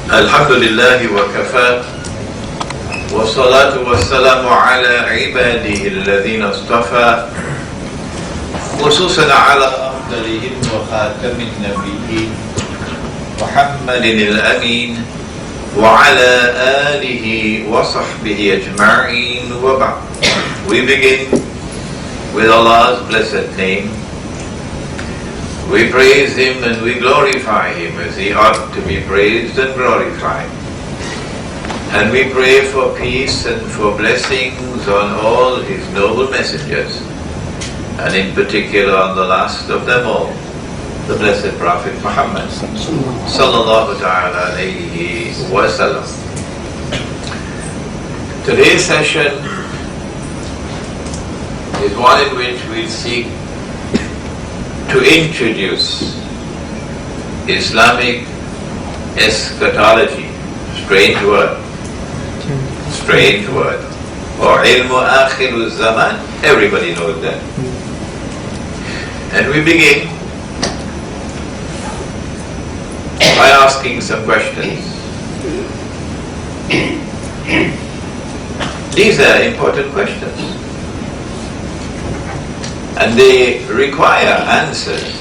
الحمد لله وكفى والصلاة والسلام على عباده الذين اصطفى خصوصا على أفضلهم وخاتم النبيين محمد الأمين وعلى آله وصحبه أجمعين وبعد. We begin with Allah's blessed name. We praise Him and we glorify Him as He ought to be praised and glorified. And we pray for peace and for blessings on all His noble messengers, and in particular on the last of them all, the blessed Prophet Muhammad sallallahu ta'ala alayhi wa sallam. Today's session is one in which we seek to introduce Islamic eschatology, strange word, or ilmu akhirul zaman, everybody knows that. And we begin by asking some questions. These are important questions, and they require answers.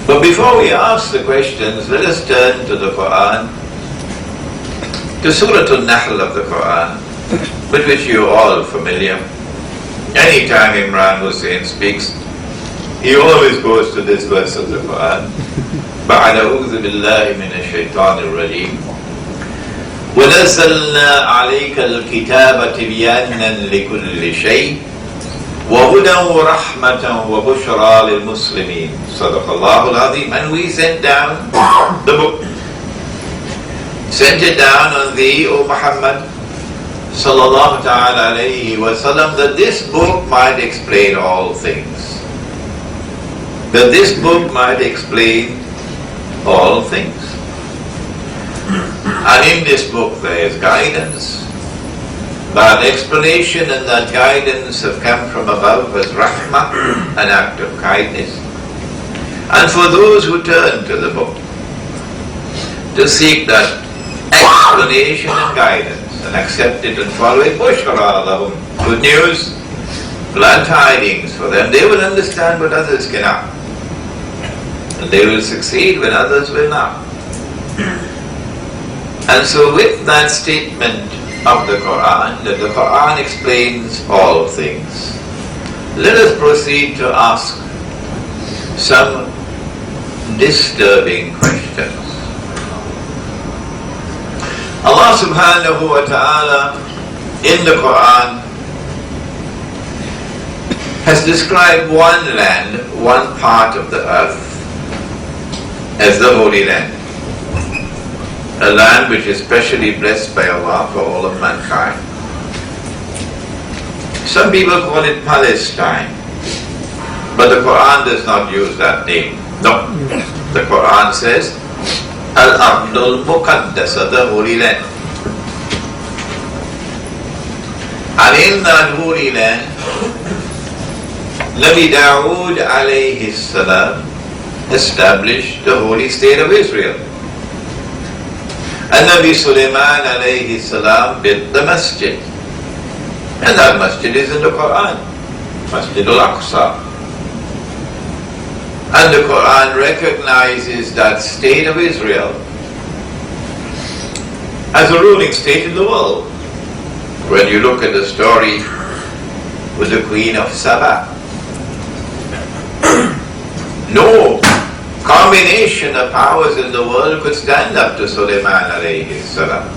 But before we ask the questions, let us turn to the Quran, to Surah Al-Nahl of the Quran, with which you are all familiar. Anytime Imran Hosein speaks, he always goes to this verse of the Quran. بَعْدَ أَعُوذُ بِاللَّهِ مِنَ الشَّيْطَانِ الرَّجِيمِ وَنَزَّلْنَا عَلَيْكَ الْكِتَابَ تِبْيَانًا لِكُلِّ شَيْءٍ وَهُدًى وَرَحْمَةً وَبُشْرَى لِلْمُسْلِمِينَ صدق الله العظيم. And we sent down the book, sent it down on thee, O Muhammad sallallahu ta'ala alayhi wa sallam, that this book might explain all things. That this book might explain all things. And in this book there is guidance. That explanation and that guidance have come from above as rahmah, an act of kindness. And for those who turn to the book to seek that explanation and guidance and accept it and follow it, bushra lahum, good news, glad tidings for them. They will understand what others cannot, and they will succeed when others will not. And so with that statement of the Quran, that the Quran explains all things, let us proceed to ask some disturbing questions. Allah subhanahu wa ta'ala in the Quran has described one land, one part of the earth, as the Holy Land. A land which is specially blessed by Allah for all of mankind. Some people call it Palestine, but the Quran does not use that name. No. The Quran says Al-Ardul Muqaddasa, the Holy Land. And in that Holy Land, Nabi Dawood alayhi salam established the holy state of Israel. And Nabi Sulaiman alayhi salam built the masjid. And that masjid is in the Quran, Masjid al-Aqsa. And the Quran recognizes that state of Israel as a ruling state in the world. When you look at the story with the Queen of Saba, no combination of powers in the world could stand up to Sulaiman alayhi salam.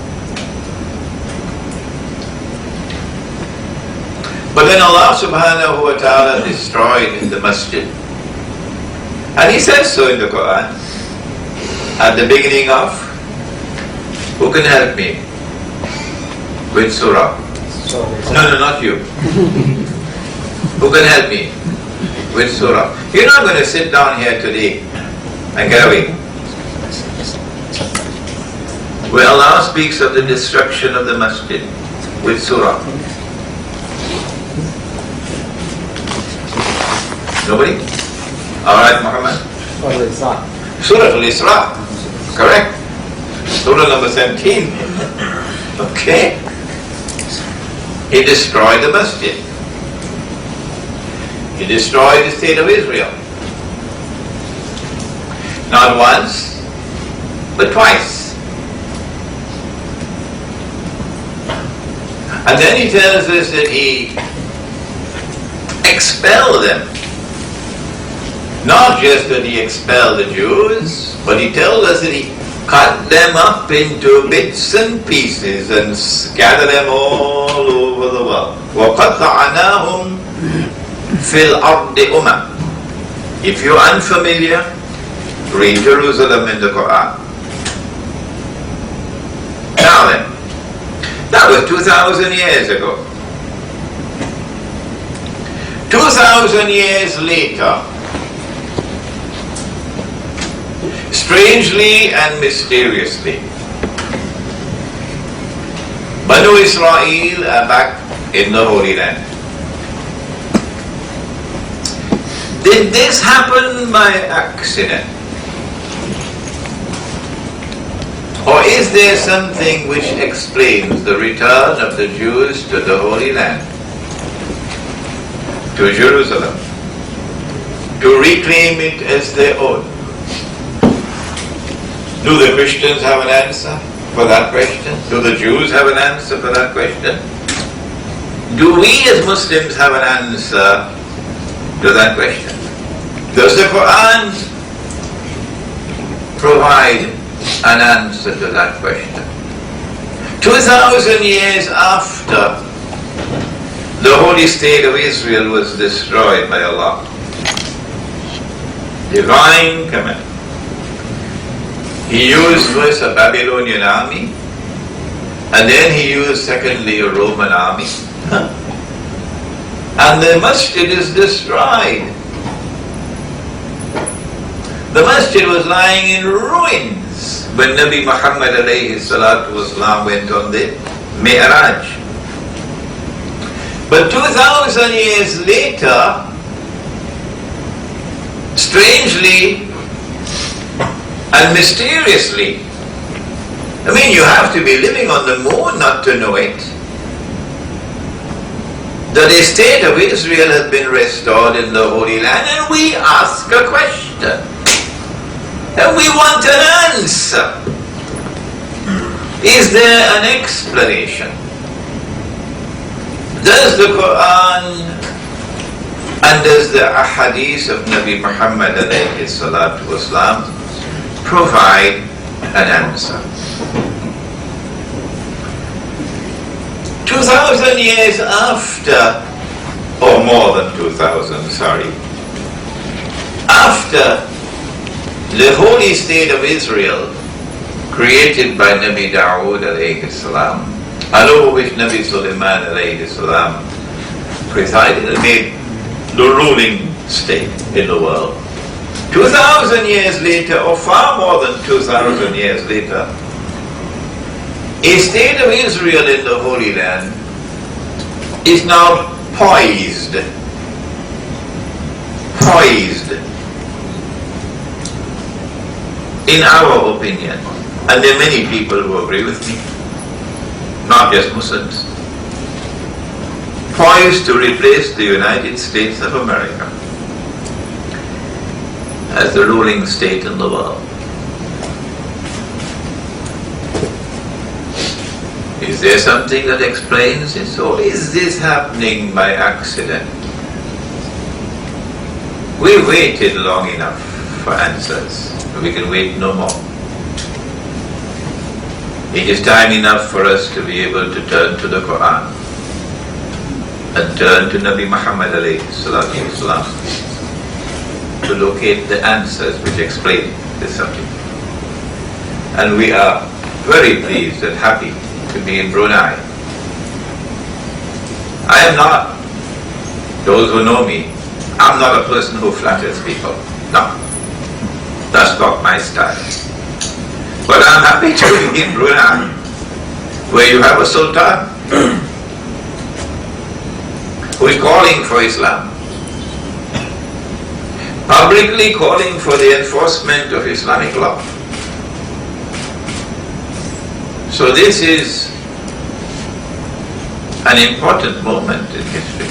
But then Allah subhanahu wa ta'ala destroyed the masjid. And He says so in the Quran, at the beginning of, who can help me with surah? No, not you. Who can help me with surah? You're not going to sit down here today and get away. Where Allah speaks of the destruction of the masjid with surah. Nobody? Alright, Muhammad. Surah Al-Isra. Surah Al-Isra. Correct? Surah number 17. Okay? He destroyed the masjid. He destroyed the state of Israel. Not once, but twice. And then he tells us that he expelled them. Not just that he expelled the Jews, but he tells us that he cut them up into bits and pieces and scattered them all over the world. وَقَطَعْنَاهُمْ فِي الْأَرْضِ أُمَمٍ. If you're unfamiliar, read Jerusalem in the Quran. Now then, that was 2,000 years ago. 2,000 years later, strangely and mysteriously, Banu Israel are back in the Holy Land. Did this happen by accident? Or is there something which explains the return of the Jews to the Holy Land, to Jerusalem, to reclaim it as their own? Do the Christians have an answer for that question? Do the Jews have an answer for that question? Do we as Muslims have an answer to that question? Does the Quran provide an answer to that question? 2,000 years after the holy state of Israel was destroyed by Allah, divine command, He used first a Babylonian army, and then He used secondly a Roman army. And the masjid is destroyed. The masjid was lying in ruins when Nabi Muhammad alayhi salatu wasalam went on the Mi'raj. But 2,000 years later, strangely and mysteriously, I mean, you have to be living on the moon not to know it, that the state of Israel has been restored in the Holy Land, and we ask a question. And we want an answer. Is there an explanation? Does the Quran and does the ahadith of Nabi Muhammad alayhi salatu wasalam provide an answer? 2,000 years after, or more than 2,000, sorry, after the holy state of Israel, created by Nabi Dawood alayhi salam, and over which Nabi Sulaiman alayhi salam presided and made the ruling state in the world. 2,000 years later, or far more than 2,000 years later, a state of Israel in the Holy Land is now poised. In our opinion, and there are many people who agree with me, not just Muslims, poised to replace the United States of America as the ruling state in the world. Is there something that explains this, or is this happening by accident? We waited long enough for answers. We can wait no more. It is time enough for us to be able to turn to the Quran and turn to Nabi Muhammad alayhi salatu wasalam to locate the answers which explain this subject. And we are very pleased and happy to be in Brunei. I am not, those who know me, I'm not a person who flatters people. No, that's not my style. But I'm happy to be in Brunei, where you have a sultan who is calling for Islam, publicly calling for the enforcement of Islamic law. So this is an important moment in history.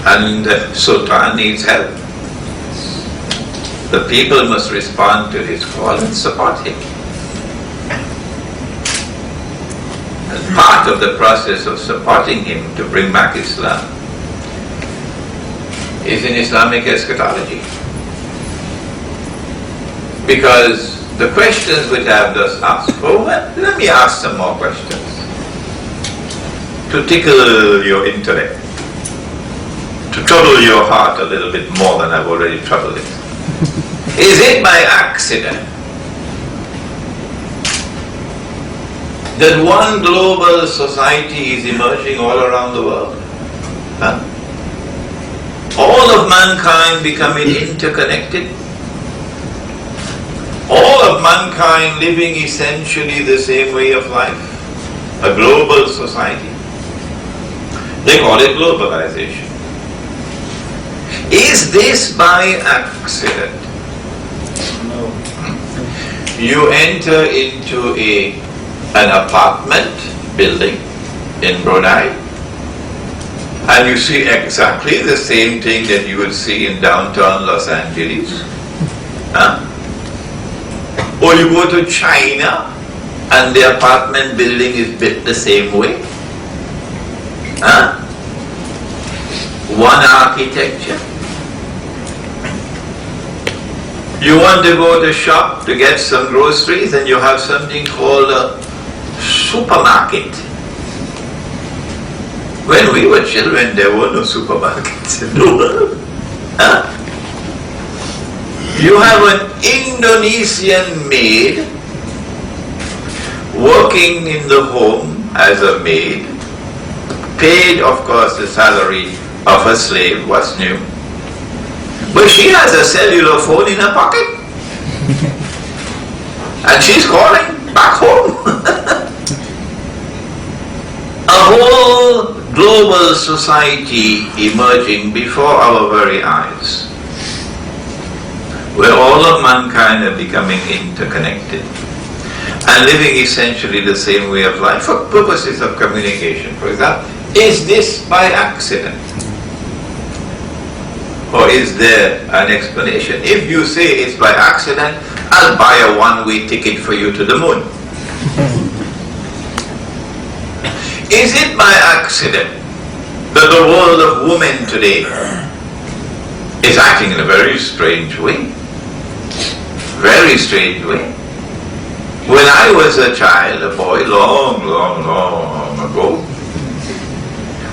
And the Sultan needs help. The people must respond to his call and support him. And part of the process of supporting him to bring back Islam is in Islamic eschatology. Because the questions which I have just asked, let me ask some more questions to tickle your intellect, to trouble your heart a little bit more than I've already troubled it. Is it by accident that one global society is emerging all around the world? Huh? All of mankind becoming interconnected? All of mankind living essentially the same way of life? A global society? They call it globalization. Is this by accident? No. You enter into an apartment building in Brunei and you see exactly the same thing that you would see in downtown Los Angeles. Huh? Or you go to China and the apartment building is built the same way. Huh? One architecture. You want to go to shop to get some groceries and you have something called a supermarket. When we were children, there were no supermarkets in the world. Huh? You have an Indonesian maid working in the home as a maid, paid of course the salary of a slave, what's new? But she has a cellular phone in her pocket. And she's calling back home. A whole global society emerging before our very eyes, where all of mankind are becoming interconnected and living essentially the same way of life for purposes of communication, for example. Is this by accident? Or is there an explanation? If you say it's by accident, I'll buy a one-way ticket for you to the moon. Is it by accident that the world of women today is acting in a very strange way? Very strange way. When I was a child, a boy, long, long, long ago,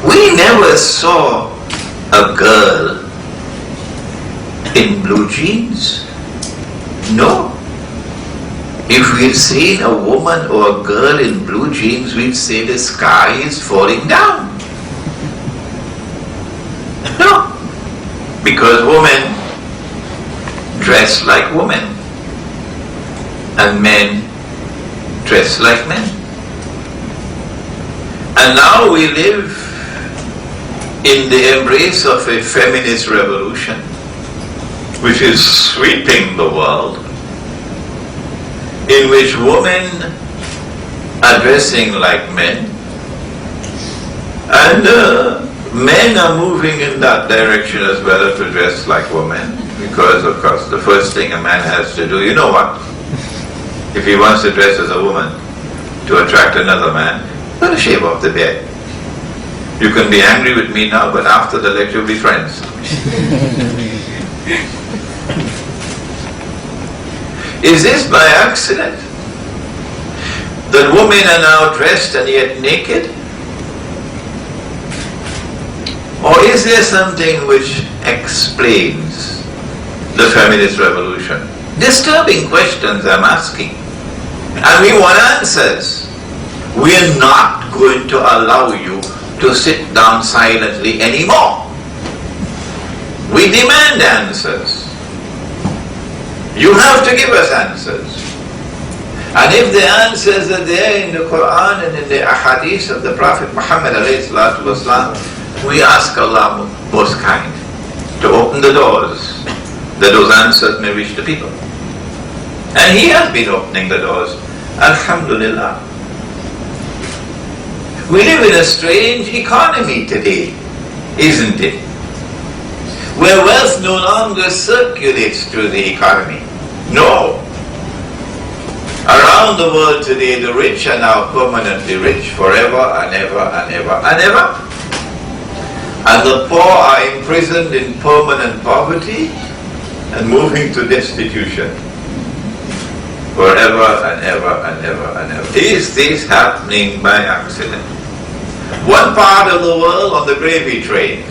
we never saw a girl in blue jeans. No. If we'd seen a woman or a girl in blue jeans, we'd say the sky is falling down. No. Because women dress like women and men dress like men. And now we live in the embrace of a feminist revolution which is sweeping the world, in which women are dressing like men and men are moving in that direction as well, to dress like women, because of course the first thing a man has to do, you know what, if he wants to dress as a woman to attract another man, he's got to shave off the beard. You can be angry with me now, but after the lecture we'll be friends. Is this by accident that women are now dressed and yet naked? Or is there something which explains the feminist revolution? Disturbing questions I'm asking. And we want answers. We are not going to allow you to sit down silently anymore. We demand answers. You have to give us answers. And if the answers are there in the Quran and in the ahadith of the Prophet Muhammad ﷺ, we ask Allah most kind to open the doors that those answers may reach the people. And He has been opening the doors Alhamdulillah. We live in a strange economy today, isn't it? Where wealth no longer circulates through the economy. No. Around the world today, the rich are now permanently rich forever and ever and ever and ever. And the poor are imprisoned in permanent poverty and moving to destitution forever and ever and ever and ever. Is this happening by accident? One part of the world on the gravy train,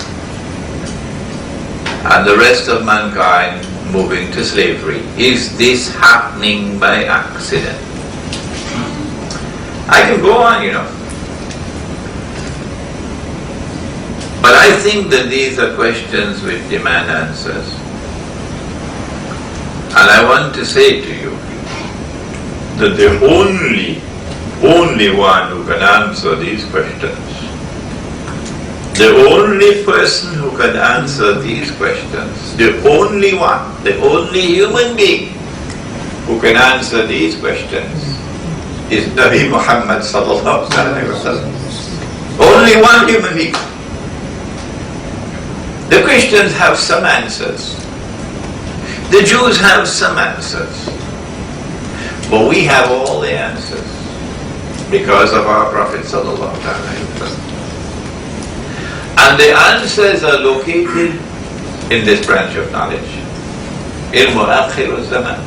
and the rest of mankind moving to slavery. Is this happening by accident? I can go on, But I think that these are questions which demand answers. And I want to say to you that the only one who can answer these questions, the only person who can answer these questions, the only one, the only human being who can answer these questions is Nabi Muhammad sallallahu alaihi wasallam. Only one human being. The Christians have some answers. The Jews have some answers. But we have all the answers because of our Prophet sallallahu alaihi wasallam. And the answers are located in this branch of knowledge. Ilm Akhir al-Zaman,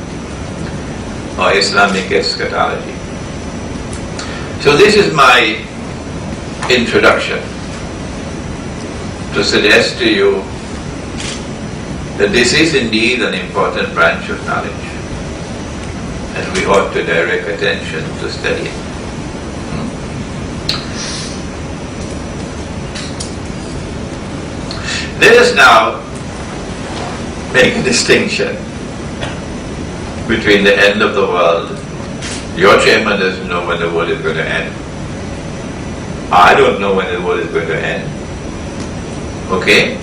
or Islamic Eschatology. So this is my introduction to suggest to you that this is indeed an important branch of knowledge and we ought to direct attention to study it. Let us now make a distinction between the end of the world. Your chairman doesn't know when the world is going to end. I don't know when the world is going to end. Okay?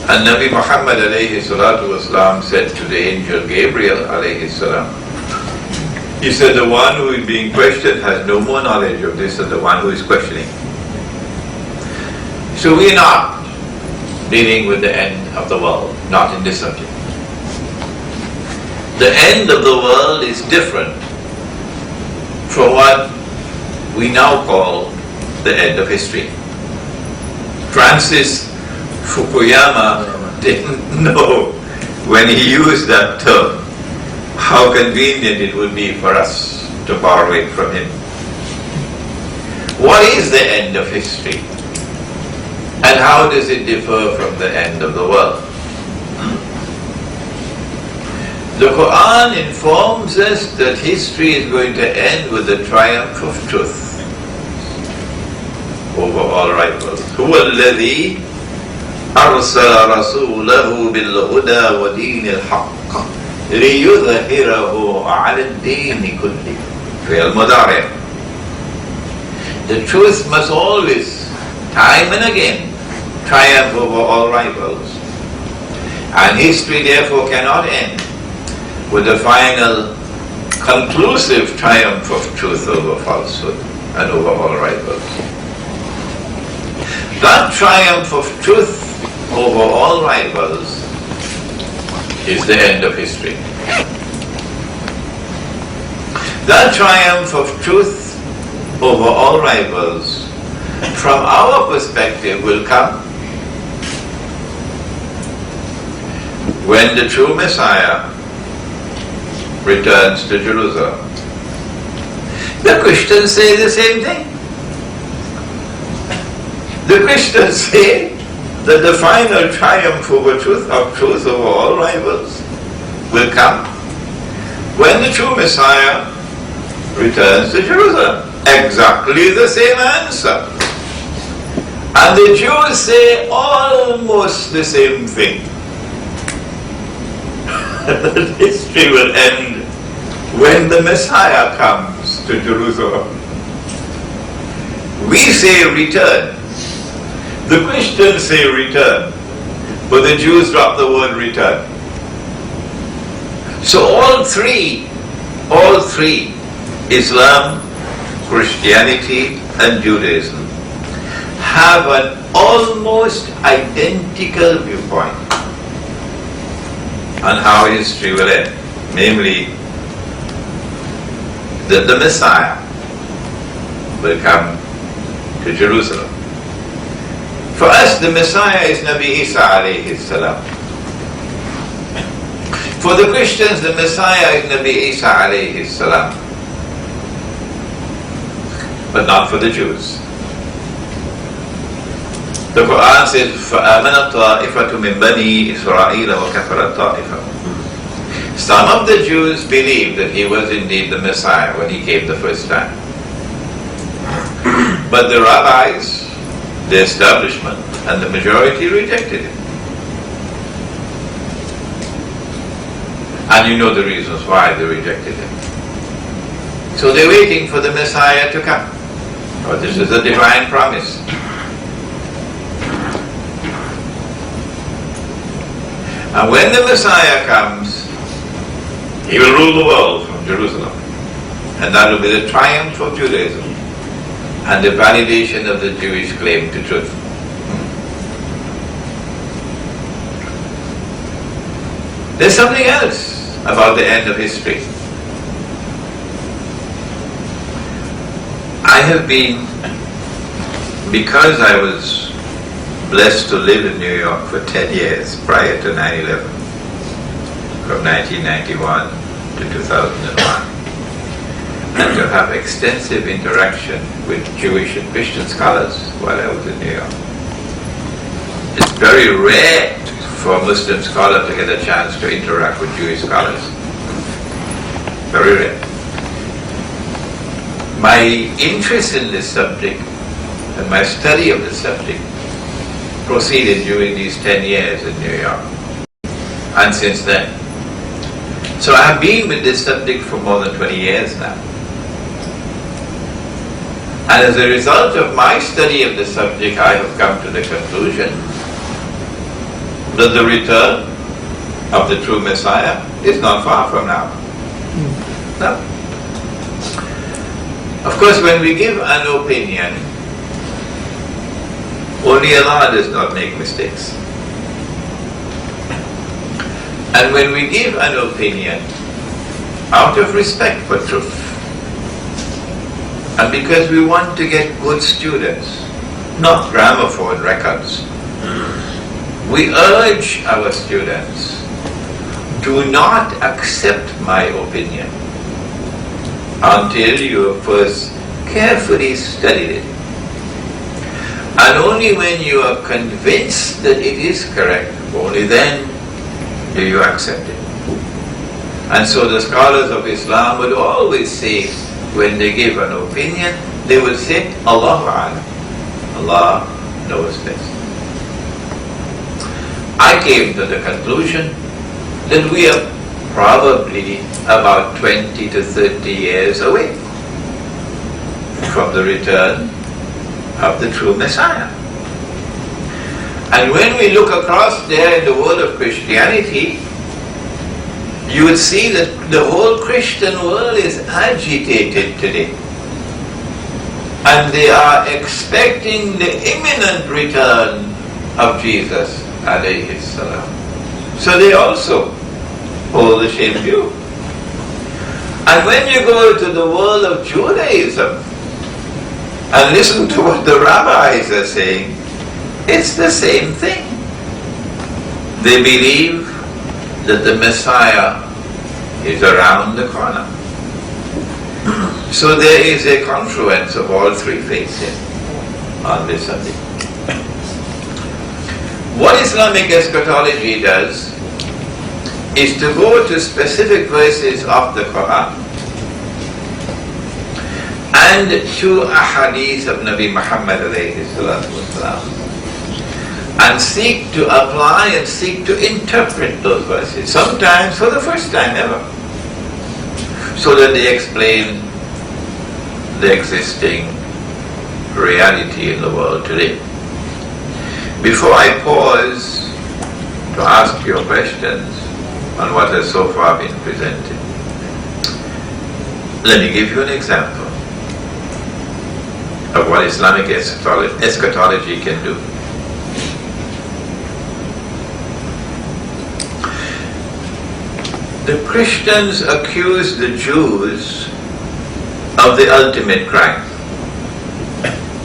And Nabi Muhammad alayhi salatu wasalam said to the angel Gabriel alayhi salam, he said, the one who is being questioned has no more knowledge of this than the one who is questioning. So we are not dealing with the end of the world, not in this subject. The end of the world is different from what we now call the end of history. Francis Fukuyama didn't know when he used that term how convenient it would be for us to borrow it from him. What is the end of history? And how does it differ from the end of the world? The Quran informs us that history is going to end with the triumph of truth over all rivals. هُوَ الَّذِي أَرْسَلَ رَسُولَهُ بِالْهُدَى وَدِينِ الْحَقِّ لِيُظْهِرَهُ عَلَى الدِّينِ كُلِّهِ. فعل مضارع. The truth must always, time and again, triumph over all rivals. And history therefore cannot end with the final conclusive triumph of truth over falsehood and over all rivals. That triumph of truth over all rivals is the end of history. That triumph of truth over all rivals, from our perspective, will come when the true Messiah returns to Jerusalem. The Christians say the same thing. The Christians say that the final triumph over truth, of truth over all rivals, will come when the true Messiah returns to Jerusalem. Exactly the same answer. And the Jews say almost the same thing. That history will end when the Messiah comes to Jerusalem. We say return. The Christians say return, but the Jews drop the word return. So all three Islam, Christianity and Judaism have an almost identical viewpoint on how history will end, namely that the Messiah will come to Jerusalem. For us, the Messiah is Nabi Isa alayhi salam. For the Christians, the Messiah is Nabi Isa alayhi salam. But not for the Jews. The Quran says, فَآمَنَ الطَّائِفَةُ مِنْ بَنِي إِسْرَائِيلَ وَكَفَرَ الطَّائِفَةُ. Some of the Jews believed that he was indeed the Messiah when he came the first time. But the rabbis, the establishment, and the majority rejected him. And you know the reasons why they rejected him. So they're waiting for the Messiah to come. Oh, this is a divine promise. And when the Messiah comes, he will rule the world from Jerusalem. And that will be the triumph of Judaism and the validation of the Jewish claim to truth. There's something else about the end of history. I have been, because I was blessed to live in New York for 10 years prior to 9/11, from 1991 to 2001, and to have extensive interaction with Jewish and Christian scholars while I was in New York. It's very rare for a Muslim scholar to get a chance to interact with Jewish scholars. Very rare. My interest in this subject and my study of this subject proceeded during these 10 years in New York and since then. So I have been with this subject for more than 20 years now. And as a result of my study of the subject, I have come to the conclusion that the return of the true Messiah is not far from now. No. Of course, when we give an opinion, only Allah does not make mistakes. And when we give an opinion out of respect for truth, and because we want to get good students, not gramophone records, we urge our students, do not accept my opinion until you have first carefully studied it. And only when you are convinced that it is correct, only then do you accept it. And so the scholars of Islam would always say, when they give an opinion, they would say, Allahu A'lam. Allah knows best. I came to the conclusion that we are probably about 20 to 30 years away from the return of the true Messiah. And when we look across there in the world of Christianity, you would see that the whole Christian world is agitated today. And they are expecting the imminent return of Jesus alayhi salam. So they also hold the same view. And when you go to the world of Judaism and listen to what the rabbis are saying, it's the same thing. They believe that the Messiah is around the corner. So there is a confluence of all three faiths here on this subject. What Islamic eschatology does is to go to specific verses of the Quran and to a hadith of Nabi Muhammad alayhi salatu wasalam, and seek to apply and seek to interpret those verses, sometimes for the first time ever, so that they explain the existing reality in the world today. Before I pause to ask your questions on what has so far been presented, Let me give you an example of what Islamic eschatology can do. The Christians accuse the Jews of the ultimate crime,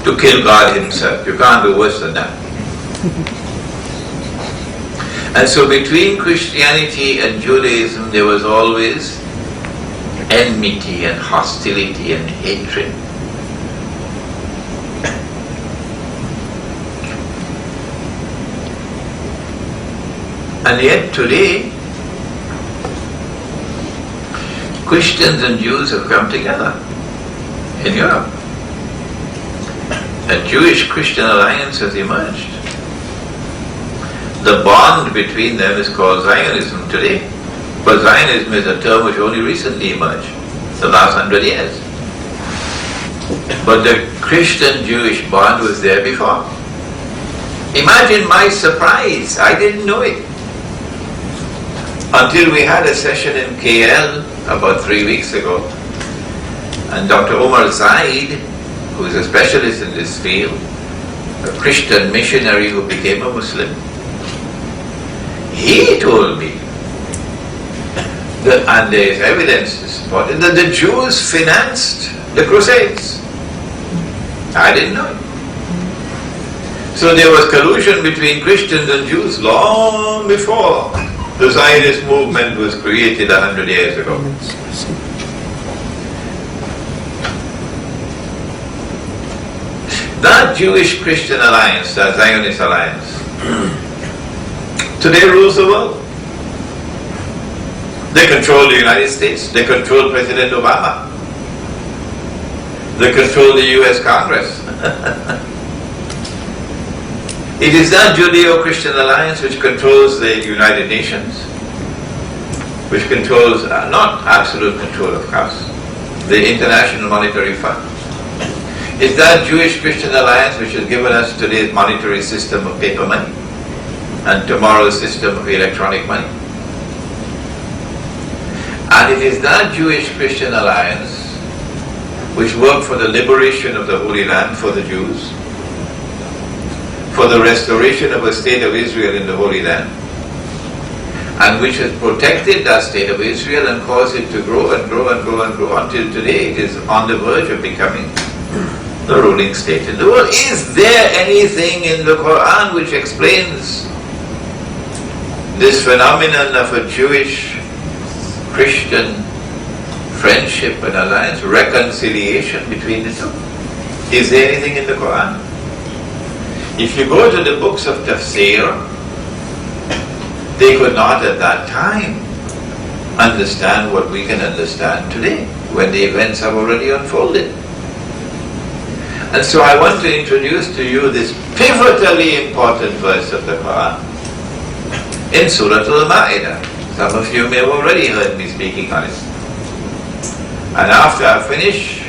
to kill God himself. You can't do worse than that. And so between Christianity and Judaism there was always enmity and hostility and hatred. And yet today, Christians and Jews have come together in Europe. A Jewish-Christian alliance has emerged. The bond between them is called Zionism today. But Zionism is a term which only recently emerged, the last 100 years. But the Christian-Jewish bond was there before. Imagine my surprise, I didn't know it. Until we had a session in KL about 3 weeks ago, and Dr. Omar Zaid, who is a specialist in this field, a Christian missionary who became a Muslim, he told me that, and there is evidence to support it, that the Jews financed the Crusades. I didn't know it. So there was collusion between Christians and Jews long before the Zionist movement was created 100 years ago. That Jewish-Christian alliance, that Zionist alliance, today rules the world. They control the United States, they control President Obama, they control the US Congress. It is that Judeo-Christian alliance which controls the United Nations, which controls, not absolute control of course, the International Monetary Fund. It's that Jewish-Christian alliance which has given us today's monetary system of paper money and tomorrow's system of electronic money. And it is that Jewish-Christian alliance which worked for the liberation of the Holy Land for the Jews, for the restoration of a state of Israel in the Holy Land, and which has protected that state of Israel and caused it to grow and grow and grow and grow until today it is on the verge of becoming the ruling state in the world. Is there anything in the Quran which explains this phenomenon of a Jewish-Christian friendship and alliance, reconciliation between the two? Is there anything in the Quran? If you go to the books of tafsir, they could not at that time understand what we can understand today, when the events have already unfolded. And so I want to introduce to you this pivotally important verse of the Quran in Surah Al-Ma'idah. Some of you may have already heard me speaking on it. And after I finish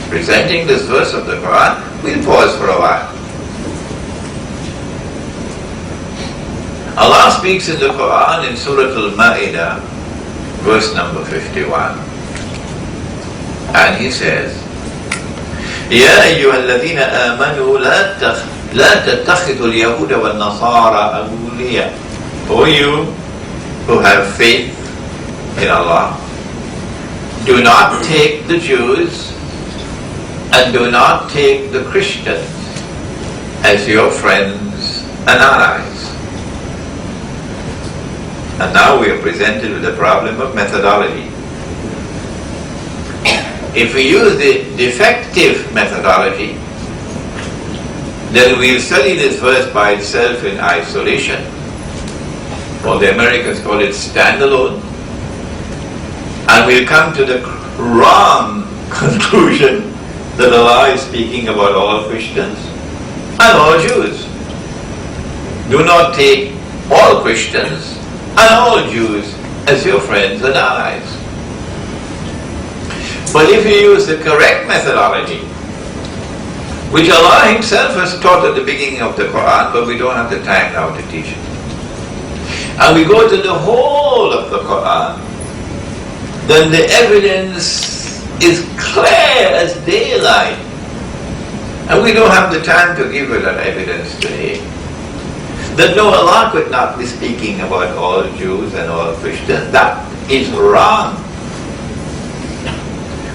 presenting this verse of the Quran, we'll pause for a while. Allah speaks in the Quran in Surah Al-Ma'idah, verse number 51. And He says, يا أيها الذين آمنوا لا تتخذوا اليهود والنصارى أولياء. O you who have faith in Allah, do not take the Jews and do not take the Christians as your friends and allies. And now we are presented with the problem of methodology. If we use the defective methodology, then we'll study this verse by itself in isolation, or the Americans call it standalone, and we'll come to the wrong conclusion that Allah is speaking about all Christians and all Jews. Do not take all Christians and all Jews as your friends and allies. But if you use the correct methodology, which Allah Himself has taught at the beginning of the Quran, but we don't have the time now to teach it, and we go to the whole of the Quran, then the evidence is clear as daylight. And we don't have the time to give it an evidence today. That no, Allah could not be speaking about all Jews and all Christians. That is wrong.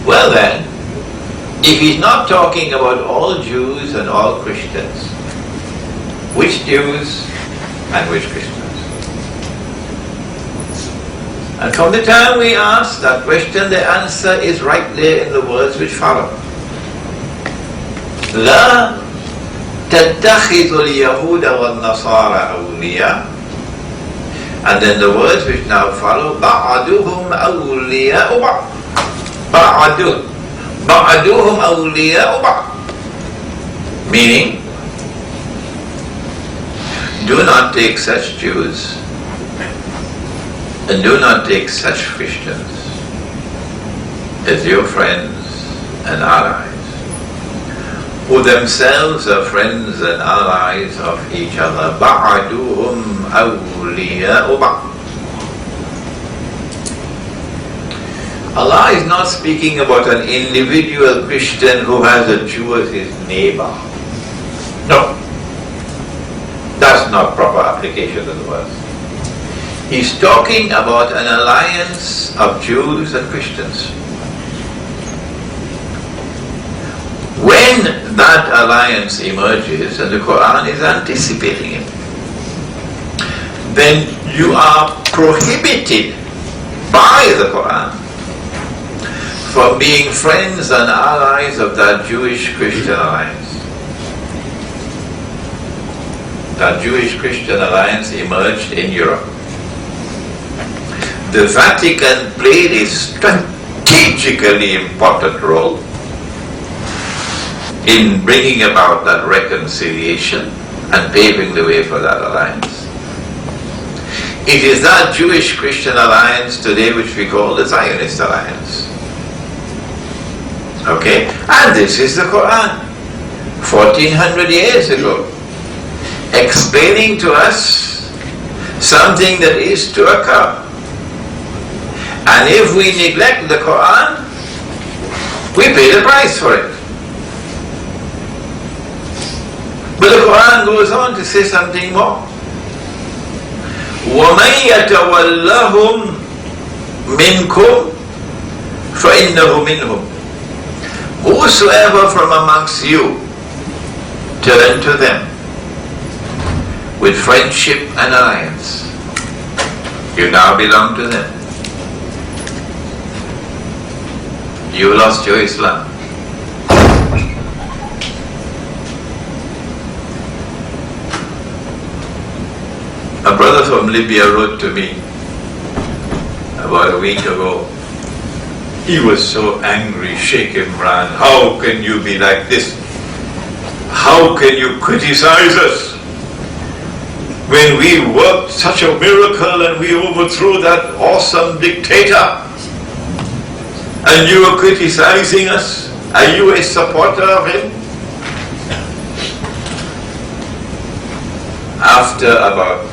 Well then, if he's not talking about all Jews and all Christians, which Jews and which Christians? And from the time we ask that question, the answer is right there in the words which follow. لا تتخذوا اليهود والنصارى أولياء. And then the words which now follow, بعضهم أولياء بعض. بعضهم أولياء بعض. Meaning, do not take such Jews and do not take such Christians as your friends and allies, who themselves are friends and allies of each other. بَعْدُهُمْ أَوْلِيَاءُ بَعْضٍ. Allah is not speaking about an individual Christian who has a Jew as his neighbor. No. That's not proper application of the verse. He's talking about an alliance of Jews and Christians. When that alliance emerges, and the Quran is anticipating it, then you are prohibited by the Quran from being friends and allies of that Jewish-Christian alliance. That Jewish-Christian alliance emerged in Europe. The Vatican played a strategically important role in bringing about that reconciliation and paving the way for that alliance. It is that Jewish-Christian alliance today which we call the Zionist alliance. Okay? And this is the Quran, 1400 years ago, explaining to us something that is to occur. And if we neglect the Quran, we pay the price for it. But the Quran goes on to say something more. وَمَنْ يَتَوَلَّهُمْ مِنْكُمْ فَإِنَّهُ مِنْهُمْ. Whosoever from amongst you turn to them with friendship and alliance, you now belong to them. You lost your Islam. A brother from Libya wrote to me about a week ago. He was so angry, Sheikh Imran. How can you be like this? How can you criticize us when we worked such a miracle and we overthrew that awesome dictator? And you are criticizing us? Are you a supporter of him? After about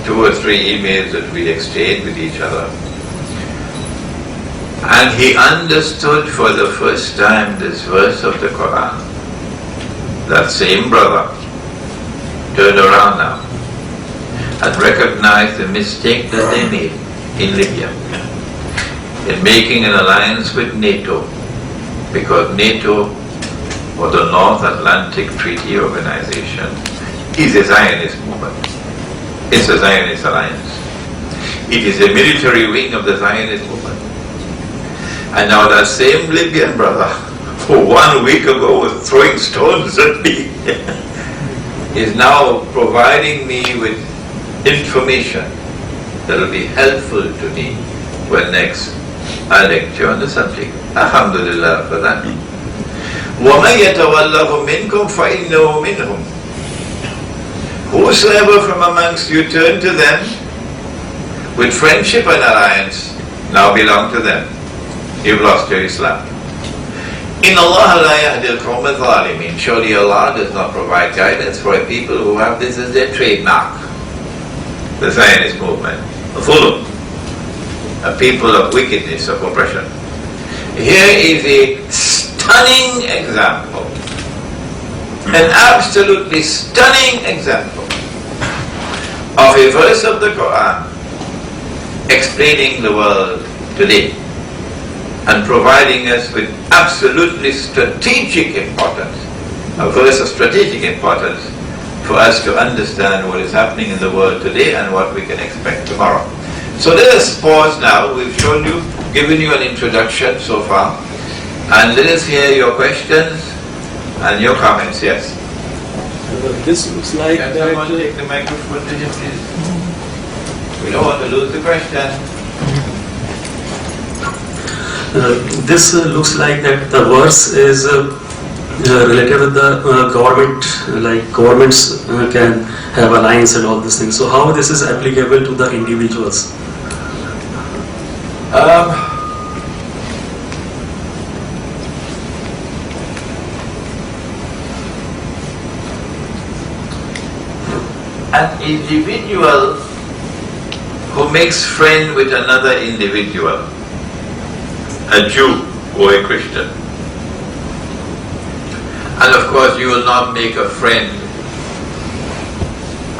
2 or 3 emails that we exchanged with each other, and he understood for the first time this verse of the Quran, that same brother turned around now and recognized the mistake that they made in Libya in making an alliance with NATO, because NATO, or the North Atlantic Treaty Organization, is a Zionist movement. It's a Zionist alliance. It is a military wing of the Zionist movement. And now that same Libyan brother, who 1 week ago was throwing stones at me, is now providing me with information that will be helpful to me when next I lecture on the subject. Alhamdulillah for that. وَمَنْ يَتَوَلَّهُ مِنْكُمْ فَإِنَّهُ مِنْهُمْ. Whosoever from amongst you turn to them with friendship and alliance, now belong to them. You've lost your Islam. In Allah la yahdi al-qawm al-zalimin. Surely Allah does not provide guidance for a people who have this as their trademark. The Zionist movement, a Fulham, a people of wickedness, of oppression. Here is a stunning example, an absolutely stunning example of a verse of the Quran explaining the world today and providing us with absolutely strategic importance, a verse of strategic importance for us to understand what is happening in the world today and what we can expect tomorrow. So let us pause now. We've shown you, given you an introduction so far, and let us hear your questions and your comments. Yes? This looks like Can that. someone take the microphone to him, please? We don't want to lose the question. This looks like that the verse is related with the government, like governments can have alliance and all these things. So how this is applicable to the individuals? An individual who makes friend with another individual, a Jew or a Christian. And of course you will not make a friend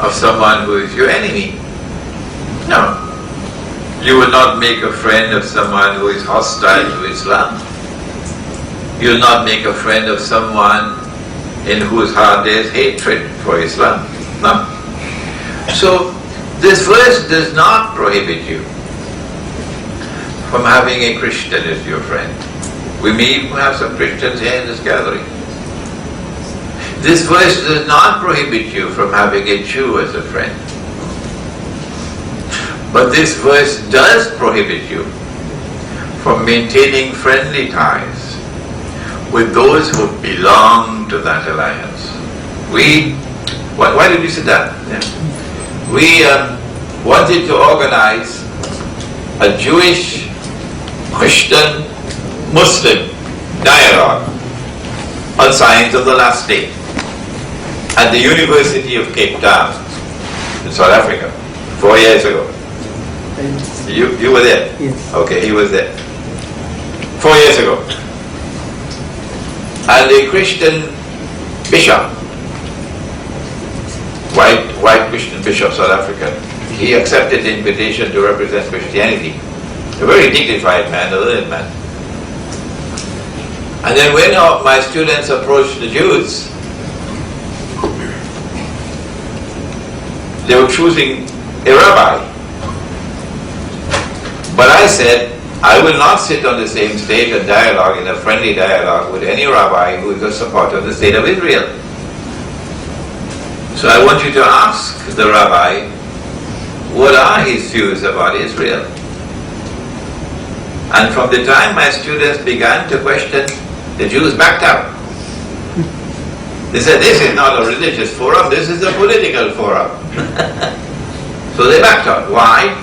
of someone who is your enemy. No. You will not make a friend of someone who is hostile to Islam. You will not make a friend of someone in whose heart there is hatred for Islam. No. So this verse does not prohibit you from having a Christian as your friend. We may even have some Christians here in this gathering. This verse does not prohibit you from having a Jew as a friend. But this verse does prohibit you from maintaining friendly ties with those who belong to that alliance. Why did you say that? Yeah. We wanted to organize a Jewish, Christian, Muslim dialogue on Signs of the Last Day at the University of Cape Town in South Africa 4 years ago. You were there? Yes. Okay, he was there. 4 years ago. And a Christian bishop, white Christian bishop, South African, he accepted the invitation to represent Christianity. A very dignified man, a learned man. And then when my students approached the Jews, they were choosing a rabbi. But I said, I will not sit on the same stage and dialogue in a friendly dialogue with any rabbi who is a supporter of the state of Israel. So I want you to ask the rabbi, what are his views about Israel? And from the time my students began to question, the Jews backed out. They said, this is not a religious forum, this is a political forum. So they backed out. Why?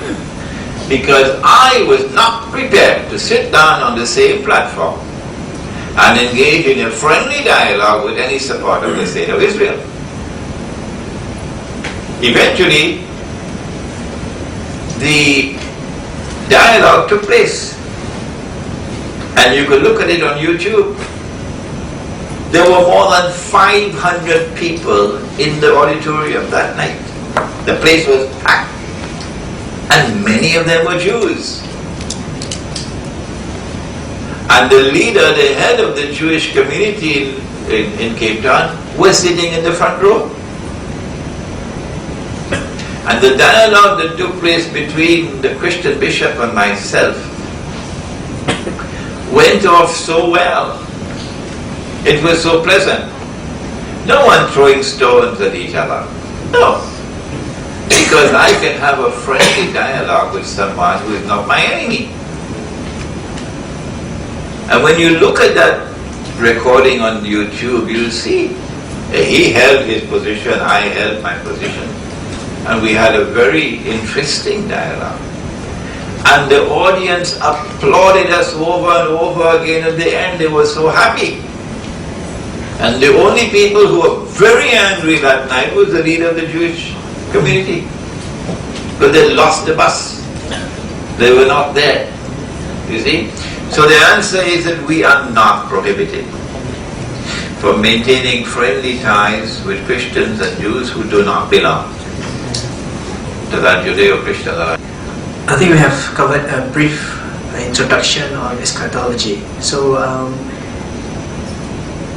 Because I was not prepared to sit down on the same platform and engage in a friendly dialogue with any supporter of the state of Israel. Eventually, the dialogue took place. And you could look at it on YouTube. There were more than 500 people in the auditorium that night. The place was packed. And many of them were Jews. And the leader, the head of the Jewish community in Cape Town, was sitting in the front row. And the dialogue that took place between the Christian bishop and myself went off so well. It was so pleasant. No one throwing stones at each other. No. Because I can have a friendly dialogue with someone who is not my enemy. And when you look at that recording on YouTube, you'll see he held his position, I held my position. And we had a very interesting dialogue. And the audience applauded us over and over again. At the end, they were so happy. And the only people who were very angry that night was the leader of the Jewish community. Because they lost the bus. They were not there. You see? So the answer is that we are not prohibited from maintaining friendly ties with Christians and Jews who do not belong to that Judeo-Christian alliance. I think we have covered a brief introduction on eschatology. So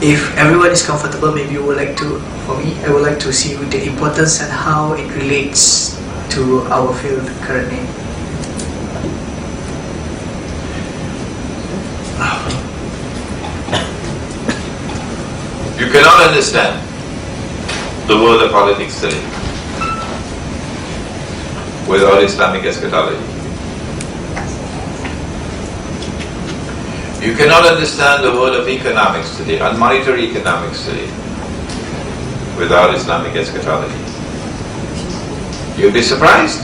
if everyone is comfortable, maybe you would like to, for me, I would like to see the importance and how it relates to our field currently. You cannot understand the world of politics today without Islamic eschatology. You cannot understand the world of economics today, and monetary economics today, without Islamic eschatology. You'll be surprised.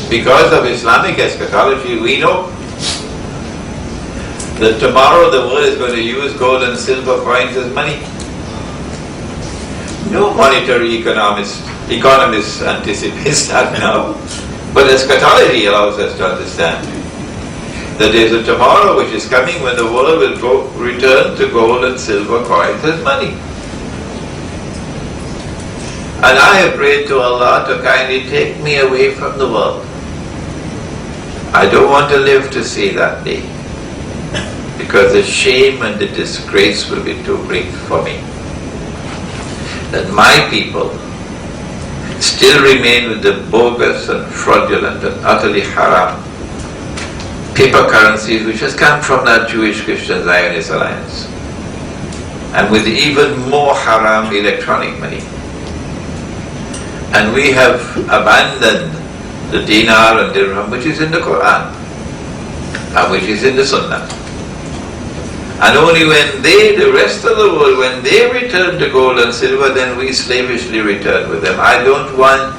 Because of Islamic eschatology, we know that tomorrow the world is going to use gold and silver coins as money. No monetary economist anticipates that now. But eschatology allows us to understand that there is a tomorrow which is coming when the world will return to gold and silver coins as money. And I have prayed to Allah to kindly take me away from the world. I don't want to live to see that day, because the shame and the disgrace will be too great for me. That my people still remain with the bogus and fraudulent and utterly haram paper currencies which has come from that Jewish-Christian Zionist alliance, and with even more haram electronic money. And we have abandoned the dinar and dirham which is in the Quran and which is in the Sunnah. And only when the rest of the world, when they return to gold and silver, then we slavishly return with them. I don't want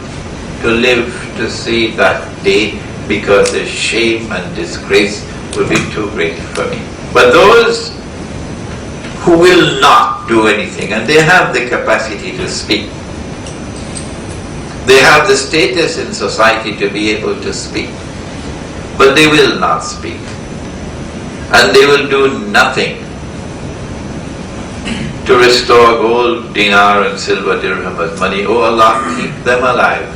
to live to see that day, because the shame and disgrace will be too great for me. But those who will not do anything, and they have the capacity to speak, they have the status in society to be able to speak, but they will not speak. And they will do nothing to restore gold, dinar and silver dirham as money. Oh Allah, keep them alive.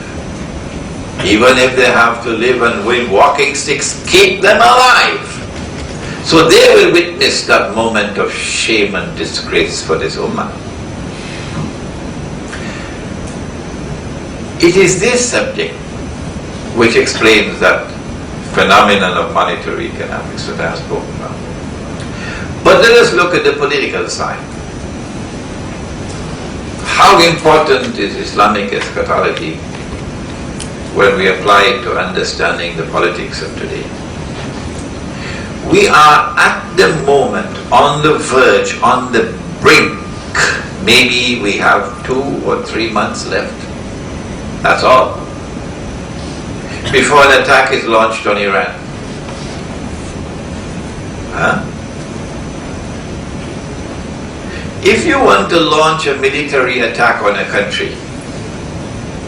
Even if they have to live and with walking sticks, keep them alive. So they will witness that moment of shame and disgrace for this ummah. It is this subject which explains that phenomenon of monetary economics that I have spoken about. But let us look at the political side. How important is Islamic eschatology when we apply it to understanding the politics of today? We are at the moment on the verge, on the brink. Maybe we have 2 or 3 months left. That's all, before an attack is launched on Iran. If you want to launch a military attack on a country,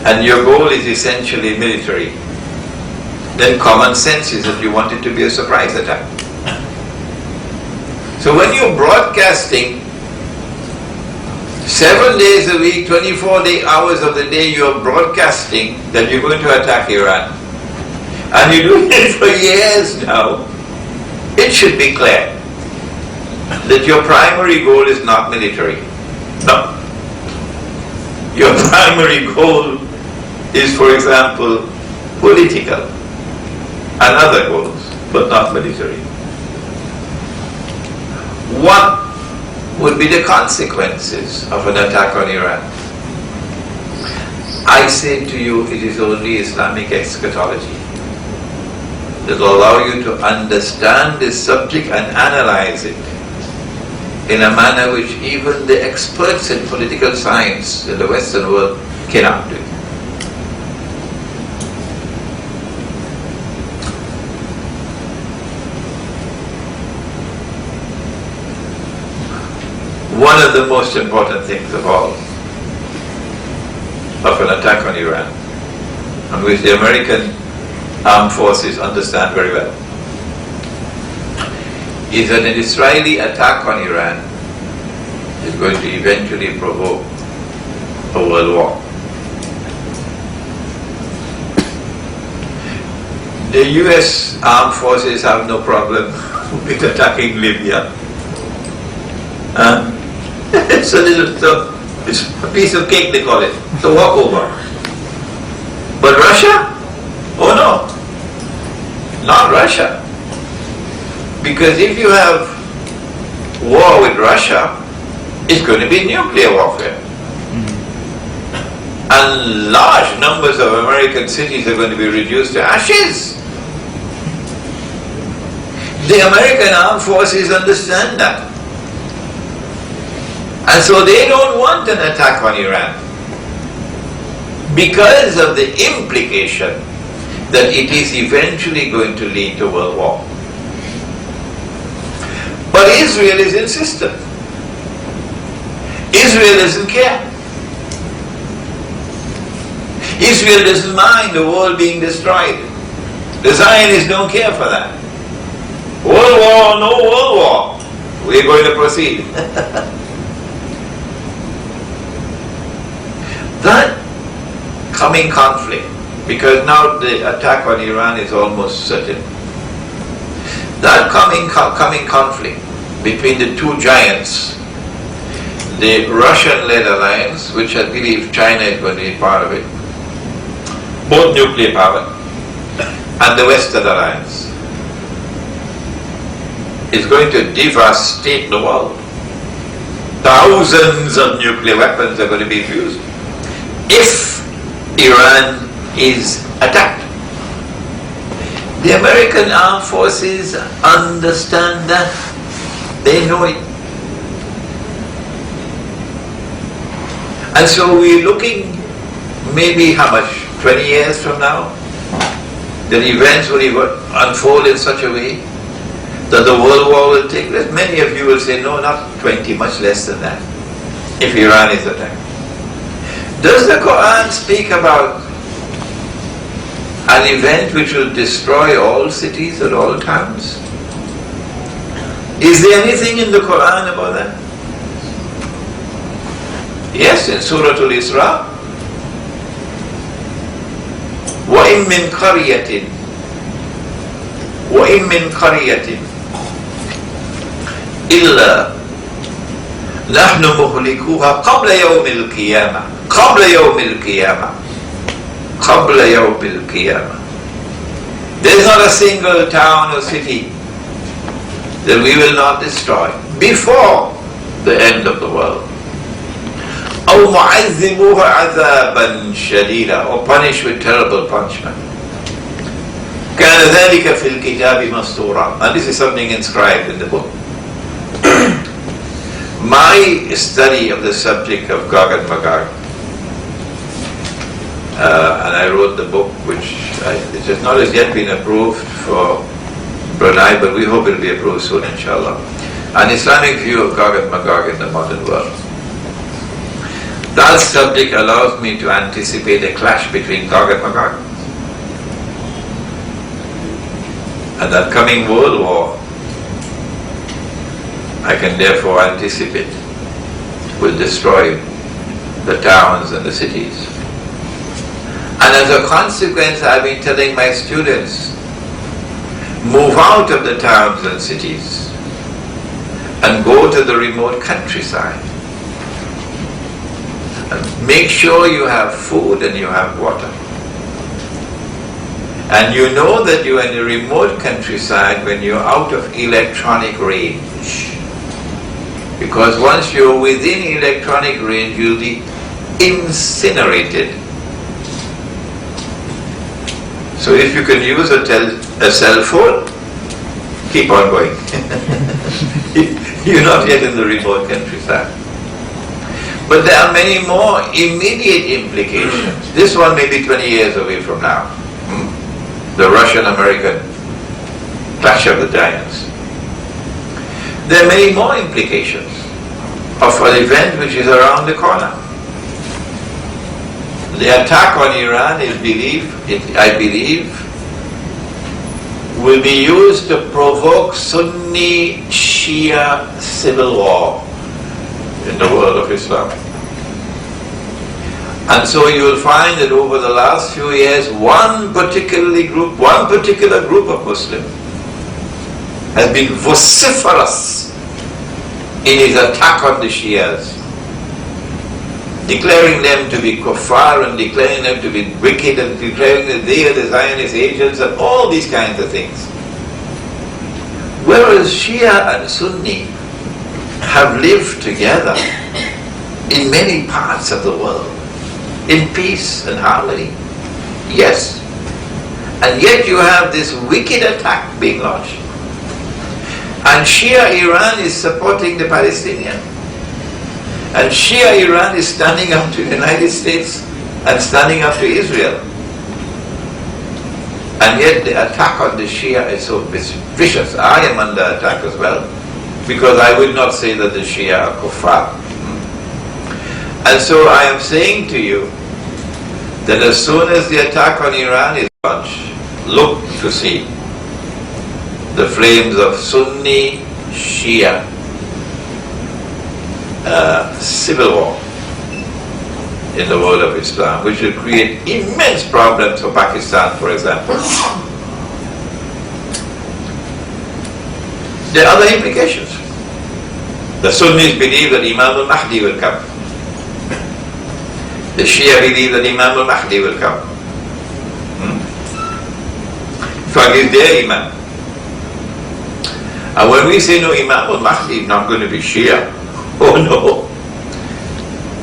and your goal is essentially military, then common sense is that you want it to be a surprise attack. So when you're broadcasting 7 days a week, 24 hours of the day, you're broadcasting that you're going to attack Iran, and you're doing it for years now, it should be clear that your primary goal is not military. No. Your primary goal is, for example, political and other goals, but not military. What would be the consequences of an attack on Iran? I say to you, it is only Islamic eschatology that will allow you to understand this subject and analyze it in a manner which even the experts in political science in the Western world cannot do. One of the most important things of all of an attack on Iran, and which the American armed forces understand very well, is that an Israeli attack on Iran is going to eventually provoke a world war. The US armed forces have no problem with attacking Libya. It's it's a piece of cake, they call it. It's a walkover. But Russia? Oh no, not Russia. Because if you have war with Russia, it's going to be nuclear warfare. And large numbers of American cities are going to be reduced to ashes. The American armed forces understand that. And so they don't want an attack on Iran because of the implication that it is eventually going to lead to world war. But Israel is insistent. Israel doesn't care. Israel doesn't mind the world being destroyed. The Zionists don't care for that. World war, no world war. We're going to proceed. That coming conflict, because now the attack on Iran is almost certain. That coming conflict between the two giants, the Russian-led alliance, which I believe China is going to be part of it, both nuclear power, and the Western alliance, is going to devastate the world. Thousands of nuclear weapons are going to be used if Iran is attacked. The American armed forces understand that. They know it. And so we're looking maybe how much, 20 years from now, that events will unfold in such a way that the world war will take place. Many of you will say, no, not 20, much less than that, if Iran is attacked. Does the Quran speak about an event which will destroy all cities and all towns? Is there anything in the Quran about that? Yes, in Surah Al-Isra. وَإِن مِّن قَرْيَةٍ إِلَّا نَحْنُ مُهْلِكُوهَا قَبْلَ يَوْمِ الْقِيَامَةِ. There is not a single town or city that we will not destroy before the end of the world. أَوْ مُعَذِّبُوهَا عَذَابًا شَدِيدًا, or punish with terrible punishment. كَانَ ذَلِكَ فِي الْكِتَابِ مَسْطُورًا. And this is something inscribed in the book. My study of the subject of Gog and Magog, and I wrote the book, which it has not as yet been approved for Brunei, but we hope it will be approved soon, inshallah. An Islamic view of Gog and Magog in the modern world. That subject allows me to anticipate a clash between Gog and Magog. And that coming world war, I can therefore anticipate, will destroy the towns and the cities. And as a consequence, I've been telling my students, move out of the towns and cities and go to the remote countryside. And make sure you have food and you have water. And you know that you're in a remote countryside when you're out of electronic range. Because once you're within electronic range, you'll be incinerated. So if you can use a cell phone, keep on going. You're not yet in the remote countryside. But there are many more immediate implications. This one may be 20 years away from now. The Russian-American clash of the giants. There are many more implications of an event which is around the corner. The attack on Iran is I believe, will be used to provoke Sunni Shia civil war in the world of Islam. And so you will find that over the last few years, one particular group of Muslims has been vociferous in his attack on the Shias, declaring them to be kuffar and declaring them to be wicked and declaring that they are the Zionist agents and all these kinds of things. Whereas Shia and Sunni have lived together in many parts of the world in peace and harmony. Yes. And yet you have this wicked attack being launched. And Shia Iran is supporting the Palestinians. And Shia Iran is standing up to the United States and standing up to Israel. And yet the attack on the Shia is so vicious. I am under attack as well, because I would not say that the Shia are kuffar. And so I am saying to you that as soon as the attack on Iran is launched, look to see the flames of Sunni Shia civil war in the world of Islam, which will create immense problems for Pakistan, for example. There are other implications. The Sunnis believe that Imam al-Mahdi will come. The Shia believe that Imam al-Mahdi will come. In fact, he's their Imam. And when we say no, Imam al-Mahdi is not going to be Shia, oh no,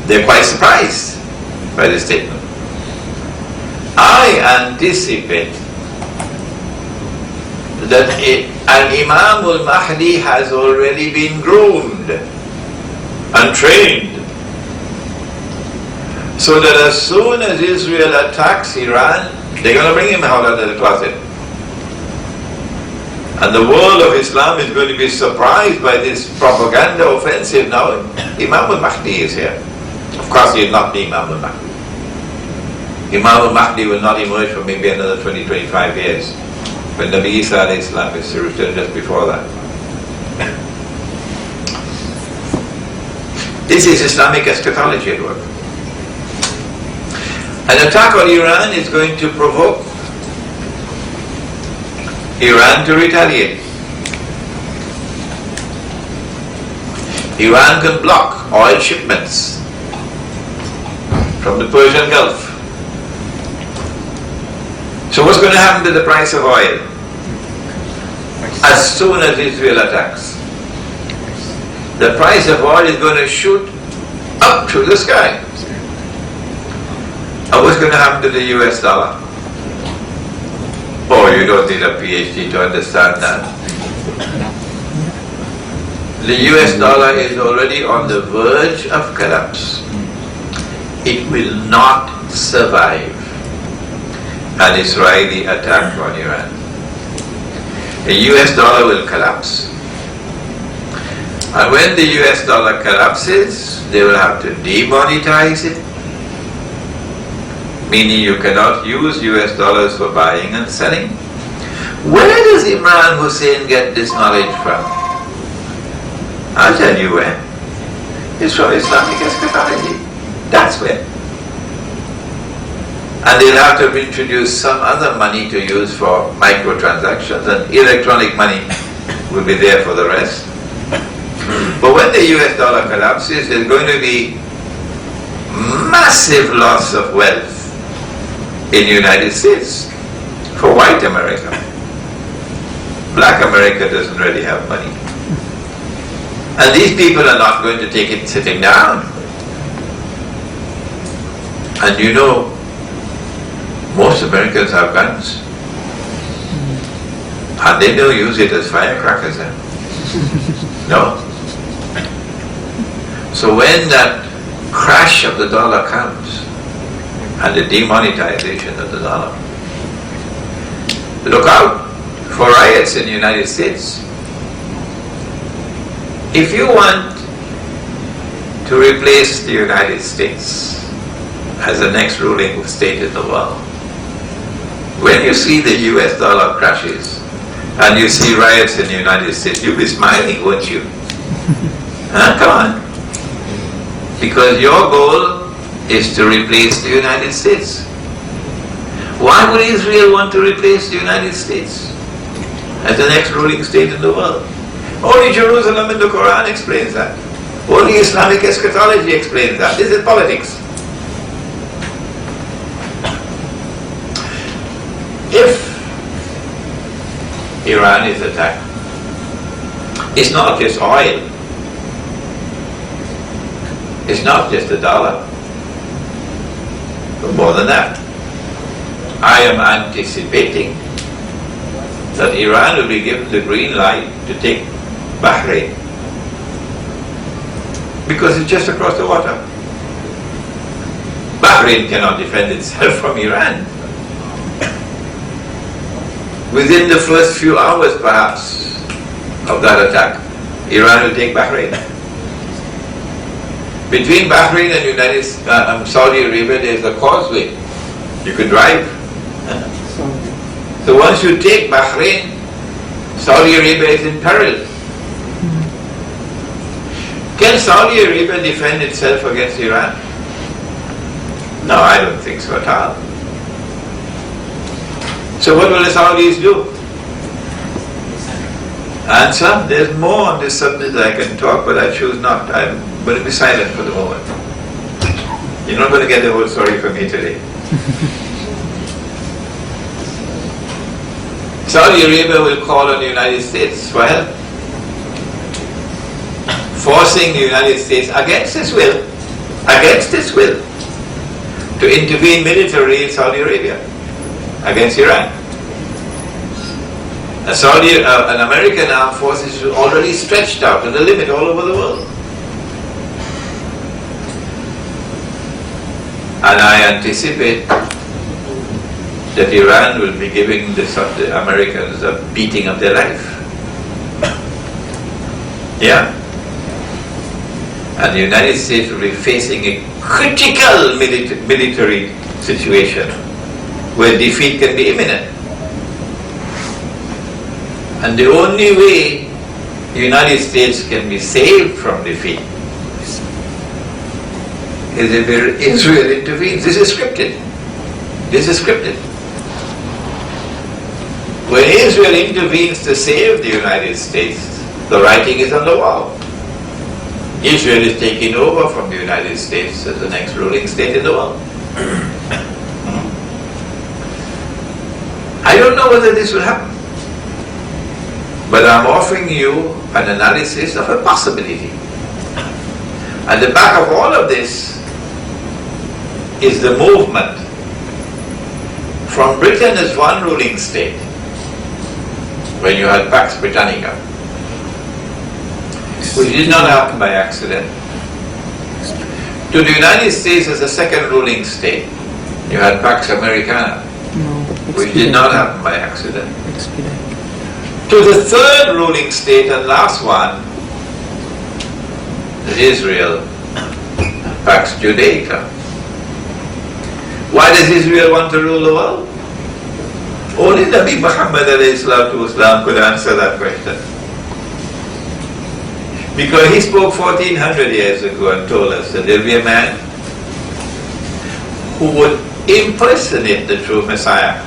they're quite surprised by the statement. I anticipate that an Imam al-Mahdi has already been groomed and trained, so that as soon as Israel attacks Iran, they're going to bring him out of the closet. And the world of Islam is going to be surprised by this propaganda offensive now. Imam al-Mahdi is here. Of course, he will not be Imam al-Mahdi. Imam al-Mahdi will not emerge for maybe another 20-25 years, when Nabi Isa alayhi salam is returned just before that. This is Islamic eschatology at work. An attack on Iran is going to provoke Iran to retaliate. Iran can block oil shipments from the Persian Gulf. So what's going to happen to the price of oil as soon as Israel attacks? The price of oil is going to shoot up to the sky. And what's going to happen to the US dollar? Oh, you don't need a PhD to understand that. The US dollar is already on the verge of collapse. It will not survive an Israeli attack on Iran. The US dollar will collapse. And when the US dollar collapses, they will have to demonetize it, meaning you cannot use US dollars for buying and selling. Where does Imran Hosein get this knowledge from? I'll tell you where. It's from Islamic eschatology. That's where. And they'll have to introduce some other money to use for microtransactions, and electronic money will be there for the rest. But when the US dollar collapses, there's going to be massive loss of wealth in the United States for white America. Black America doesn't really have money. And these people are not going to take it sitting down. And you know, most Americans have guns. And they don't use it as firecrackers then. No. So when that crash of the dollar comes, and the demonetization of the dollar, look out for riots in the United States. If you want to replace the United States as the next ruling state in the world, when you see the US dollar crashes, and you see riots in the United States, you'll be smiling, won't you? Huh? Come on. Because your goal is to replace the United States. Why would Israel want to replace the United States as the next ruling state in the world? Only Jerusalem in the Quran explains that. Only Islamic eschatology explains that. This is politics. If Iran is attacked, it's not just oil, it's not just the dollar, but more than that. I am anticipating that Iran will be given the green light to take Bahrain, because it's just across the water. Bahrain cannot defend itself from Iran. Within the first few hours, perhaps, of that attack, Iran will take Bahrain. Between Bahrain and Saudi Arabia, there is a causeway. You could drive. So once you take Bahrain, Saudi Arabia is in peril. Can Saudi Arabia defend itself against Iran? No, I don't think so at all. So what will the Saudis do? Answer, there's more on this subject I can talk, but I choose not. I'm going to be silent for the moment. You're not going to get the whole story from me today. Saudi Arabia will call on the United States for help, forcing the United States against its will, to intervene militarily in Saudi Arabia against Iran. An American armed forces is already stretched out to the limit all over the world. And I anticipate that Iran will be giving the Americans a beating of their life. Yeah. And the United States will be facing a critical military situation where defeat can be imminent. And the only way the United States can be saved from defeat is if Israel intervenes. This is scripted. This is scripted. When Israel intervenes to save the United States, the writing is on the wall. Israel is taking over from the United States as the next ruling state in the world. I don't know whether this will happen, but I'm offering you an analysis of a possibility. At the back of all of this is the movement from Britain as one ruling state, when you had Pax Britannica, which did not happen by accident, to the United States as a second ruling state. You had Pax Americana, which did not happen by accident. To the third ruling state and last one, Israel, Pax Judaica. Why does Israel want to rule the world? Only Nabi Muhammad could answer that question. Because he spoke 1400 years ago and told us that there will be a man who would impersonate the true Messiah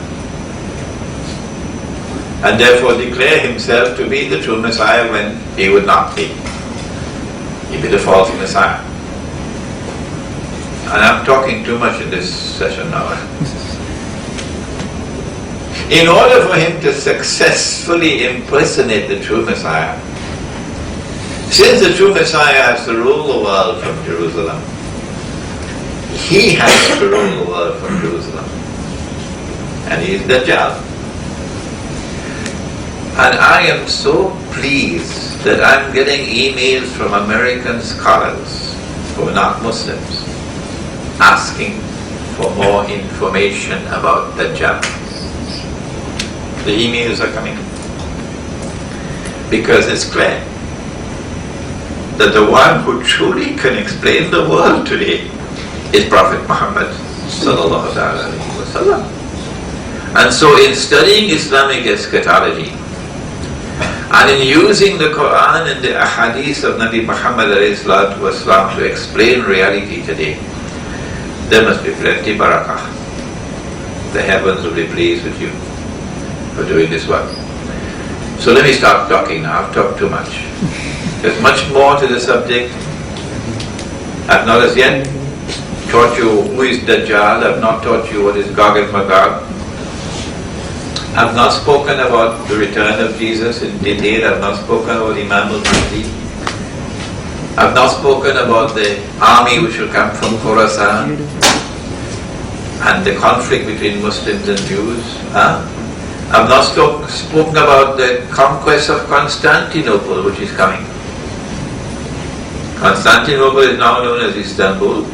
and therefore declare himself to be the true Messiah when he would not be. He'd be the false Messiah. And I'm talking too much in this session now. In order for him to successfully impersonate the true Messiah, since the true Messiah has to rule the world from Jerusalem, he has to rule the world from Jerusalem. And he is Dajjal. And I am so pleased that I'm getting emails from American scholars who are not Muslims asking for more information about Dajjal. The emails are coming because it's clear that the one who truly can explain the world today is Prophet Muhammad sallallahu alaihi wasallam. And so in studying Islamic eschatology, And in using the Quran and the ahadith of Nabi Muhammad ﷺ to explain reality today, there must be plenty barakah. The heavens will be pleased with you for doing this work. So let me stop talking now. I've talked too much. There's much more to the subject. I've not as yet taught you who is Dajjal. I've not taught you what is Gog and Magog. I've not spoken about the return of Jesus in detail. I've not spoken about Imam al-Mahdi. I've not spoken about the army which will come from Khorasan and the conflict between Muslims and Jews. I've not spoken about the conquest of Constantinople which is coming. Constantinople is now known as Istanbul.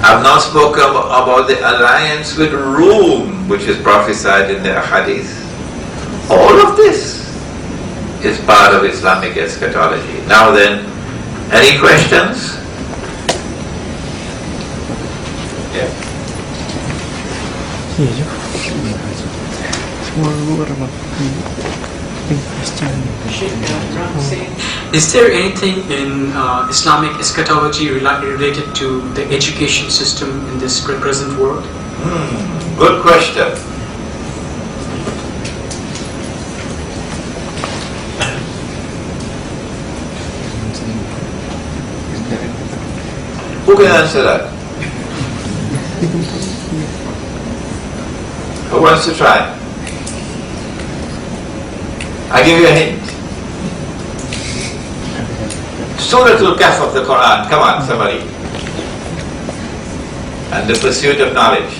I've not spoken about the alliance with Rome which is prophesied in the Ahadith. All of this is part of Islamic eschatology. Now then, any questions? Yeah. Is there anything in Islamic eschatology related to the education system in this present world? Good question. Who can answer that? Who wants to try? I give you a hint. Suratul Kahf of the Quran. Come on, somebody. And the pursuit of knowledge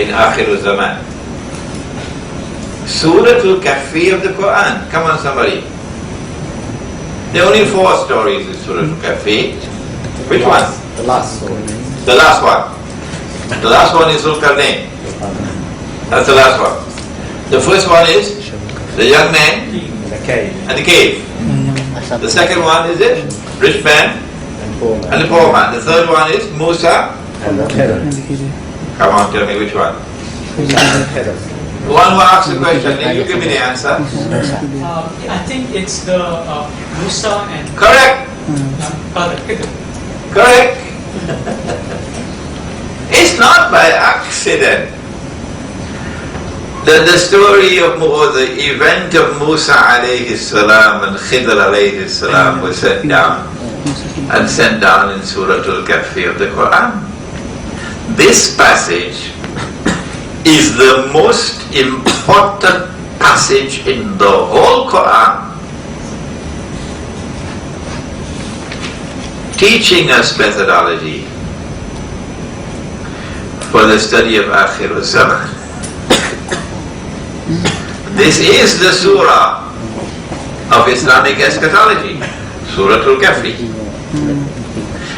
in Akhir Zaman. Suratul Kahfi of the Quran. Come on, somebody. There are only 4 stories in Suratul Kahfi. Which one? The last story. The last one. The last one is Zulkarnain. That's the last one. The first one is the young man The cave. and the cave. The second one is it? Rich man And poor man. and the poor man. The third one is Musa. And the terror. Come on, tell me which one. Terror. The one who asks the question, then you give me the answer. I think it's the Musa and Correct. Correct. It's not by accident. The story of the event of Musa alayhi salam and Khidr alayhi salam was set down and sent down in Suratul Kahfi of the Quran. This passage is the most important passage in the whole Quran, teaching us methodology for the study of Akhir Zaman. This is the surah of Islamic eschatology, Suratul Kahfi.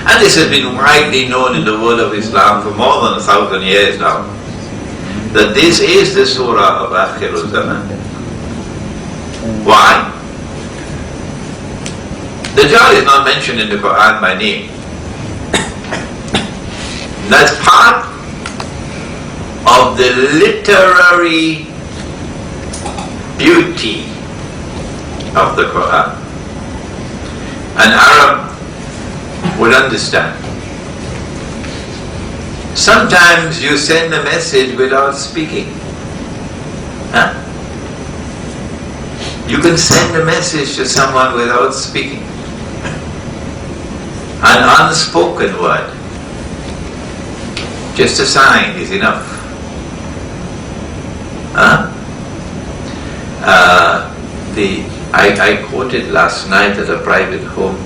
And this has been widely known in the world of Islam for more than 1,000 years now, that this is the surah of Akhir Zaman. Why? Dajjal is not mentioned in the Quran by name. That's part of the literary beauty of the Quran. An Arab would understand. Sometimes you send a message without speaking. You can send a message to someone without speaking. An unspoken word. Just a sign is enough. I quoted last night at a private home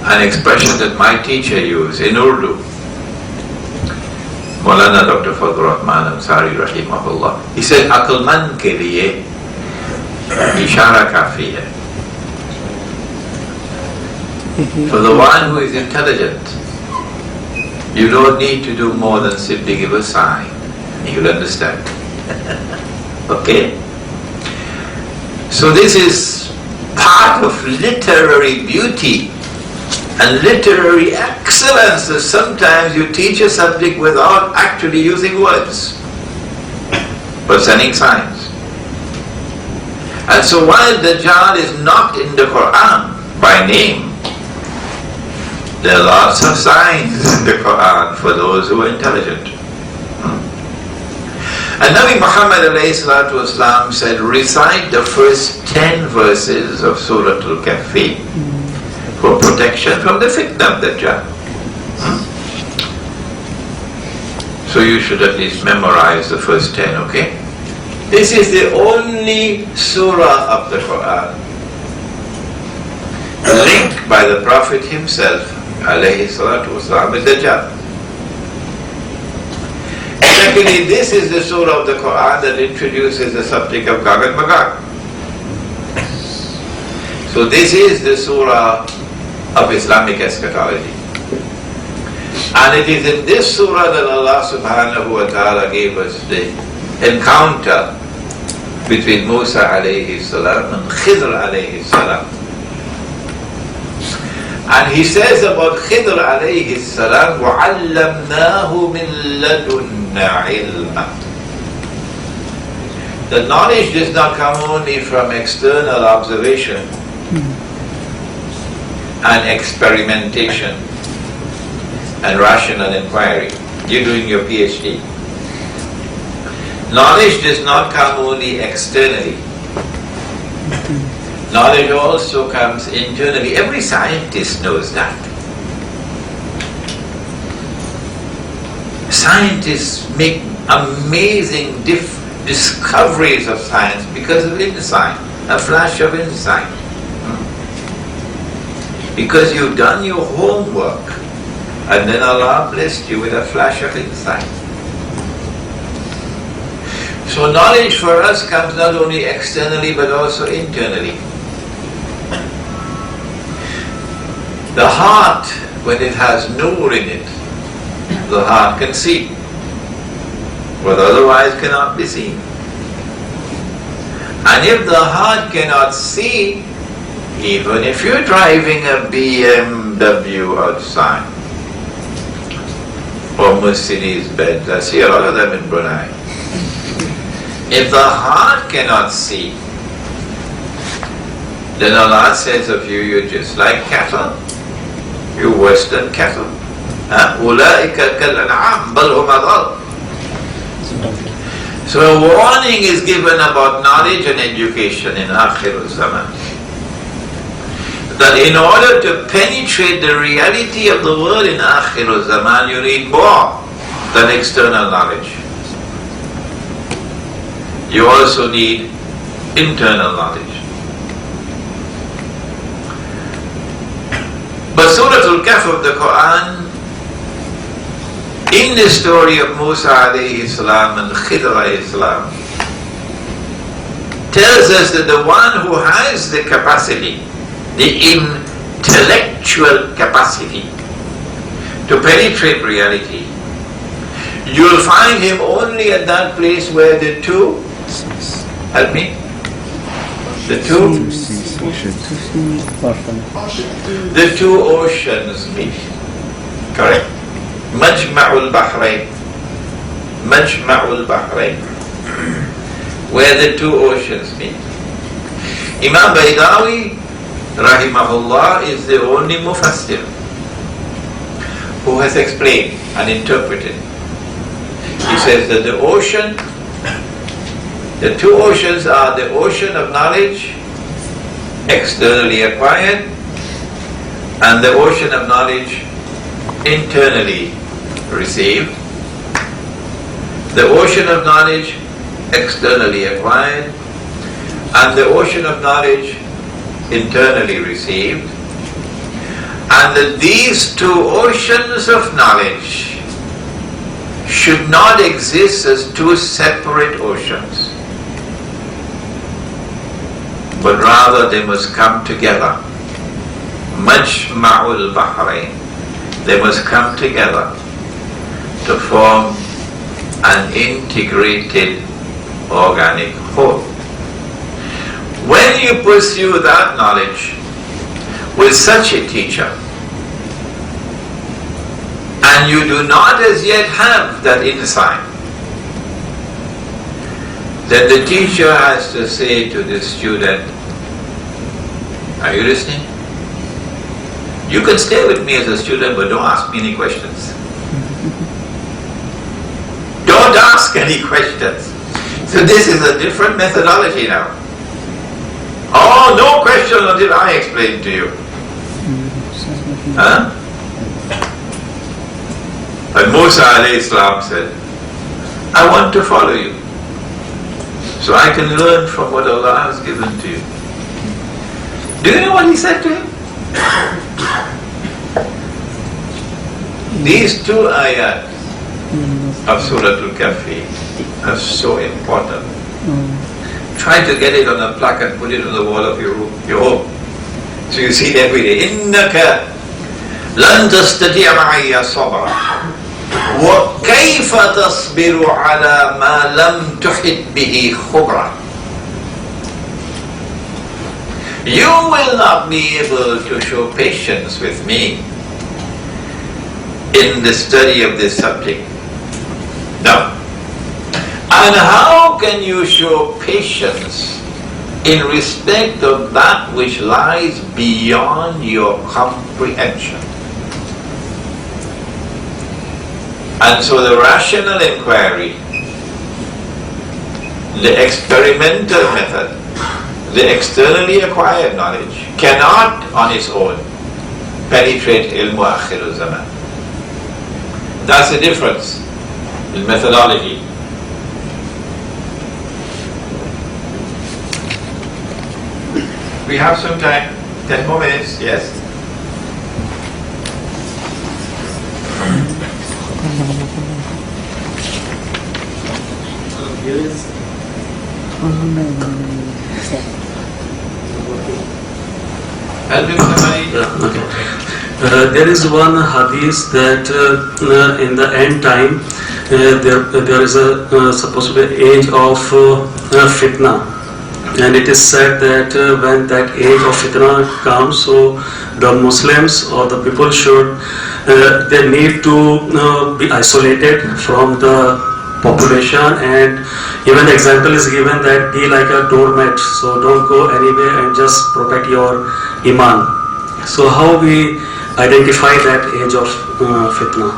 an expression that my teacher used in Urdu. Maulana Dr. Fadl Rahman Ansari rahimahullah. He said, "Aqlman ke liye ishara kafi hai." For the one who is intelligent, you don't need to do more than simply give a sign. You'll understand. Okay? So this is part of literary beauty and literary excellence. That sometimes you teach a subject without actually using words, but sending signs. And so while Dajjal is not in the Quran by name, there are lots of signs in the Quran for those who are intelligent. And Nabi Muhammad ﷺ said, recite the first 10 verses of Surah Al-Kahfi for protection from the fitna of Dajjal. So you should at least memorize the first 10, okay? This is the only surah of the Quran linked by the Prophet himself, alayhi salatu wasalam, with Dajjal. Secondly, this is the surah of the Quran that introduces the subject of Gog and Magog. So this is the surah of Islamic eschatology. And it is in this surah that Allah subhanahu wa ta'ala gave us the encounter between Musa alayhi salam and Khidr alayhi salam. And he says about Khidr alayhi salam, وَعَلَّمْنَاهُ مِن لَدُنَّا عِلْمًا. The knowledge does not come only from external observation and experimentation and rational inquiry. You're doing your PhD. Knowledge does not come only externally. Knowledge also comes internally. Every scientist knows that. Scientists make amazing discoveries of science because of insight, a flash of insight. Because you've done your homework, and then Allah blessed you with a flash of insight. So knowledge for us comes not only externally but also internally. The heart, when it has nur in it, the heart can see what otherwise cannot be seen. And if the heart cannot see, even if you're driving a BMW outside, or Mercedes-Benz, I see a lot of them in Brunei. If the heart cannot see, then Allah says of you, you're just like cattle. You're worse than cattle. أُولَٰئِكَ كَالْأَنْعَامِ بَلْ هُمْ أَضَلُّ. So a warning is given about knowledge and education in Akhir al-Zaman. That in order to penetrate the reality of the world in Akhir al-Zaman, you need more than external knowledge. You also need internal knowledge. But Surah Al-Kahf of the Quran, in the story of Musa alayhi salam and Khidr alayhi salam, tells us that the one who has the capacity, the intellectual capacity to penetrate reality, you'll find him only at that place where the two, help me, the two oceans meet. Correct. Majma'ul Bahrain. Majma'ul Bahrain. Where the two oceans meet. Imam Baydawi, rahimahullah, is the only mufassir who has explained and interpreted. He says that the ocean, the two oceans are the ocean of knowledge, externally acquired, and the ocean of knowledge, internally received. The ocean of knowledge, externally acquired, and the ocean of knowledge, internally received. And that these two oceans of knowledge should not exist as two separate oceans, but rather they must come together. Majma'ul Bahrain. They must come together to form an integrated organic whole. When you pursue that knowledge with such a teacher, and you do not as yet have that insight, then the teacher has to say to the student, are you listening? You can stay with me as a student, but don't ask me any questions. Don't ask any questions. So this is a different methodology now. Oh, no question until I explain to you. Huh? And Musa alayhi salam said, I want to follow you, so I can learn from what Allah has given to you. Do you know what he said to him? These two ayat of Surah Al-Kahfi are so important. Try to get it on a plaque and put it on the wall of your room, your home, so you see it every day. إِنَّكَ لَن تَسْتَطِيعَ مَعِيَ صَبْرًا وَكَيْفَ تَصْبِرُ عَلَى مَا لَمْ تُحِطْ بِهِ خُبْرًا. You will not be able to show patience with me in the study of this subject. No. And how can you show patience in respect of that which lies beyond your comprehension? And so the rational inquiry, the experimental method, the externally acquired knowledge cannot on its own penetrate ilmu akhir zaman. That's the difference in methodology. We have some time, 10 more minutes, yes? Here is Help him somebody? Okay. There is one hadith that in the end time there is a supposed to be age of fitna, and it is said that when that age of fitna comes, so the Muslims or the people should they need to be isolated from the population, and even the example is given that be like a doormat, so don't go anywhere and just protect your iman. So how we identify that age of fitna?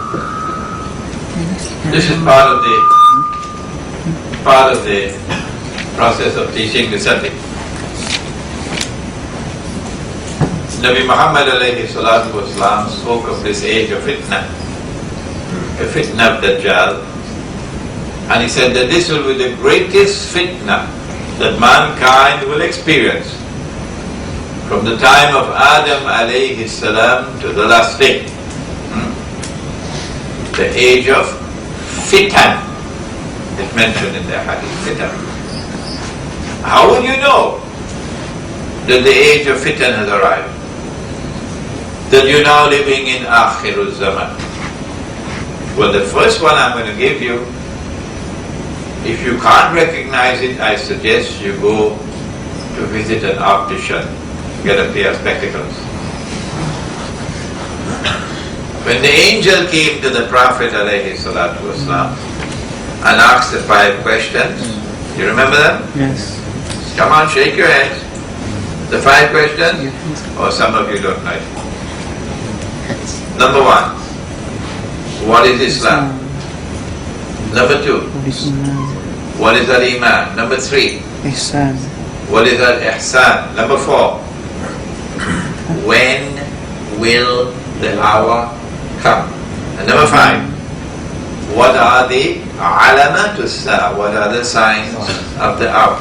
This is part of the process of teaching the subject. Nabi Muhammad alayhi salatu wasalam spoke of this age of fitna, the fitna of Dajjal, and he said that this will be the greatest fitna that mankind will experience from the time of Adam alayhi salam to the last day. The age of fitan is mentioned in the hadith, fitan. How would you know that the age of fitan has arrived? That you're now living in Akhirul Zaman. Well, the first one I'm going to give you, if you can't recognize it, I suggest you go to visit an optician, get a pair of spectacles. When the angel came to the Prophet alayhi salatu wasalam and asked the 5 questions, you remember them? Yes. Come on, shake your heads. The 5 questions? Or some of you don't know it. Number 1, what is Islam? Number 2, what is al-Iman? Number 3, Ihsan. what is al-Ihsan? Number 4, when will the hour come? And number 5, what are the alamatul saa? What are the signs of the hour?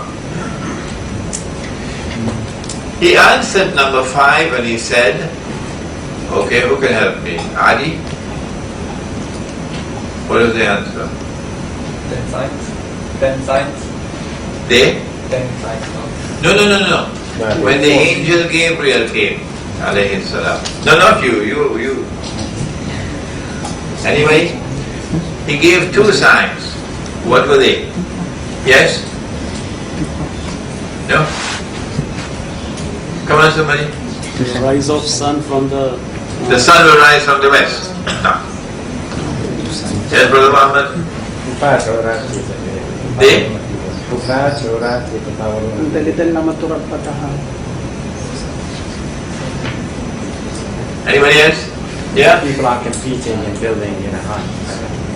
He answered number 5 and he said, okay, who can help me? Adi? What is the answer? 10 signs. 10 signs. They? 10 signs. No. When the angel Gabriel came, alayhi salam. No, not you. Anyway, he gave 2 signs. What were they? Yes? No? Come on, somebody. the rise of sun from the The sun will rise from the west. No. Yes, Brother Muhammad? They? Kufar, surat, yatafawalun. dal-dal na maturabatahan. Anybody else? Yeah? People are competing and building in a hut.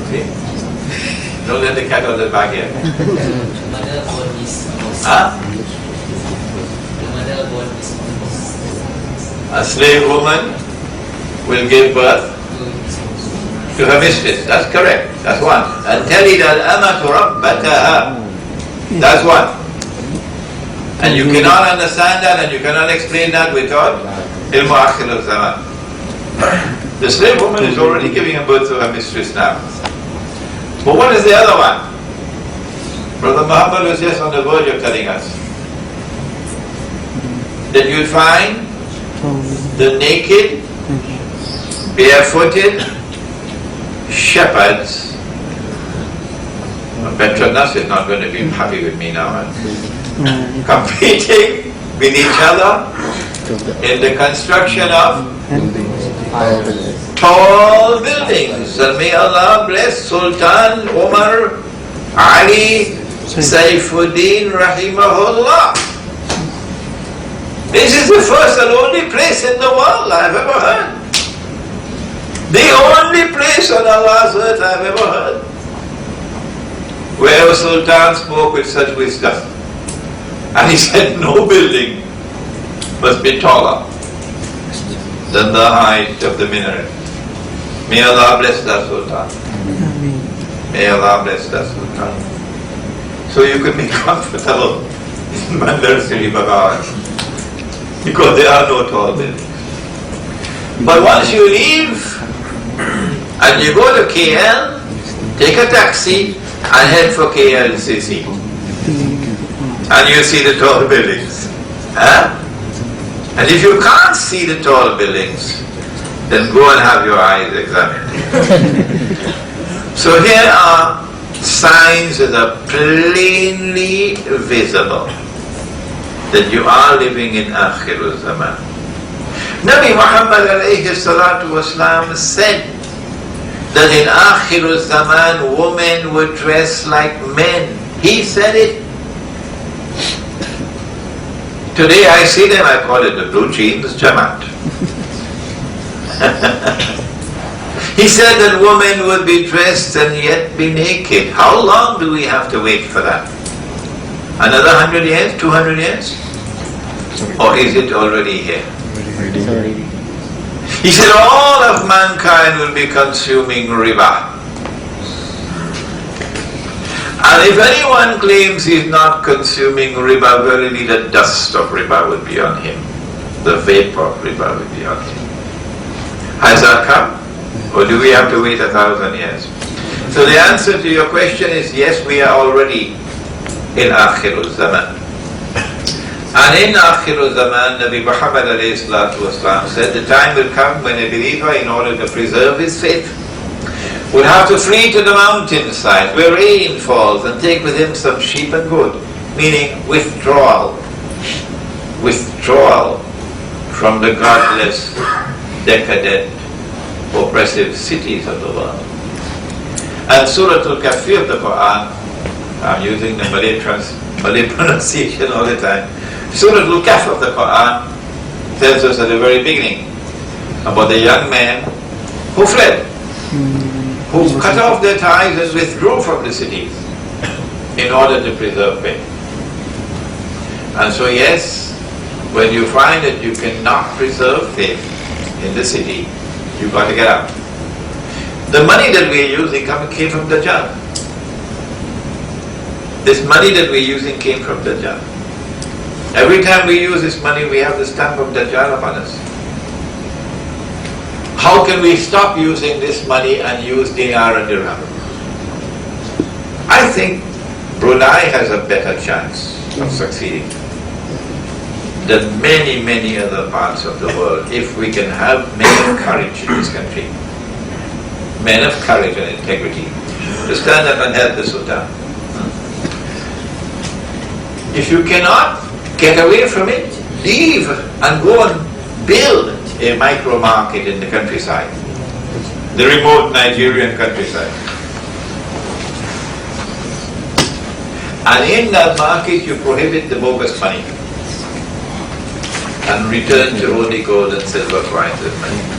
See? Don't let the cat out of the bag yet. The mother born is Huh? The mother born is A slave woman will give birth to her mistress. That's correct. That's one. And تَلِدَ الْأَمَةُ رَبَّتَهَا. That's one. And you cannot understand that and you cannot explain that without ilmu akhir al-zaman. The slave woman is already giving a birth to her mistress now. But what is the other one? Brother Muhammad was just on the verge of telling us that you'll find the naked, barefooted shepherds. Petronas is not going to be happy with me now. Competing with each other in the construction of tall buildings. And may Allah bless Sultan Umar Ali Saifuddin Rahimahullah. This is the first and only place in the world I've ever heard. The only place on Allah's earth I've ever heard where a sultan spoke with such wisdom. And he said no building must be taller than the height of the minaret. May Allah bless that sultan. May Allah bless that sultan. So you can be comfortable in Bandar Sri Bhagavan because there are no tall buildings. But once you leave and you go to KL, take a taxi and head for KLCC. And you see the tall buildings. Huh? And if you can't see the tall buildings, then go and have your eyes examined. So here are signs that are plainly visible that you are living in Akhirul Zaman. Nabi Muhammad alayhi salatu wasalam said that in Akhirul Zaman women would dress like men. He said it. Today I see them, I call it the blue jeans Jamaat. He said that women would be dressed and yet be naked. How long do we have to wait for that? Another 100 years, 200 years? Or is it already here? He said all of mankind will be consuming riba. And if anyone claims he's not consuming riba, verily the dust of riba will be on him. The vapor of riba will be on him. Has that come? Or do we have to wait 1,000 years? So the answer to your question is yes, we are already in Akhirul Zaman. And in Akhirul Zaman, Nabi Muhammad alayhi salatu wasalam said the time will come when a believer, in order to preserve his faith, would have to flee to the mountainside where rain falls and take with him some sheep and goat, meaning withdrawal from the godless, decadent, oppressive cities of the world. And Surah Al-Kahfi of the Quran, I'm using the Malay pronunciation all the time, Surah Al-Kahf of the Quran tells us at the very beginning about the young man who fled, who cut off their ties and withdrew from the cities in order to preserve faith. And so yes, when you find that you cannot preserve faith in the city, you've got to get out. The money that we're using came from Dajjal. This money that we're using came from Dajjal. Every time we use this money, we have the stamp of Dajjal upon us. How can we stop using this money and use dinar and dirham? I think Brunei has a better chance of succeeding than many, many other parts of the world if we can have men of courage in this country. Men of courage and integrity to stand up and help the Sultan. If you cannot get away from it, leave and go and build a micro market in the countryside, the remote Nigerian countryside. And in that market you prohibit the bogus money and return to only gold and silver coins and money.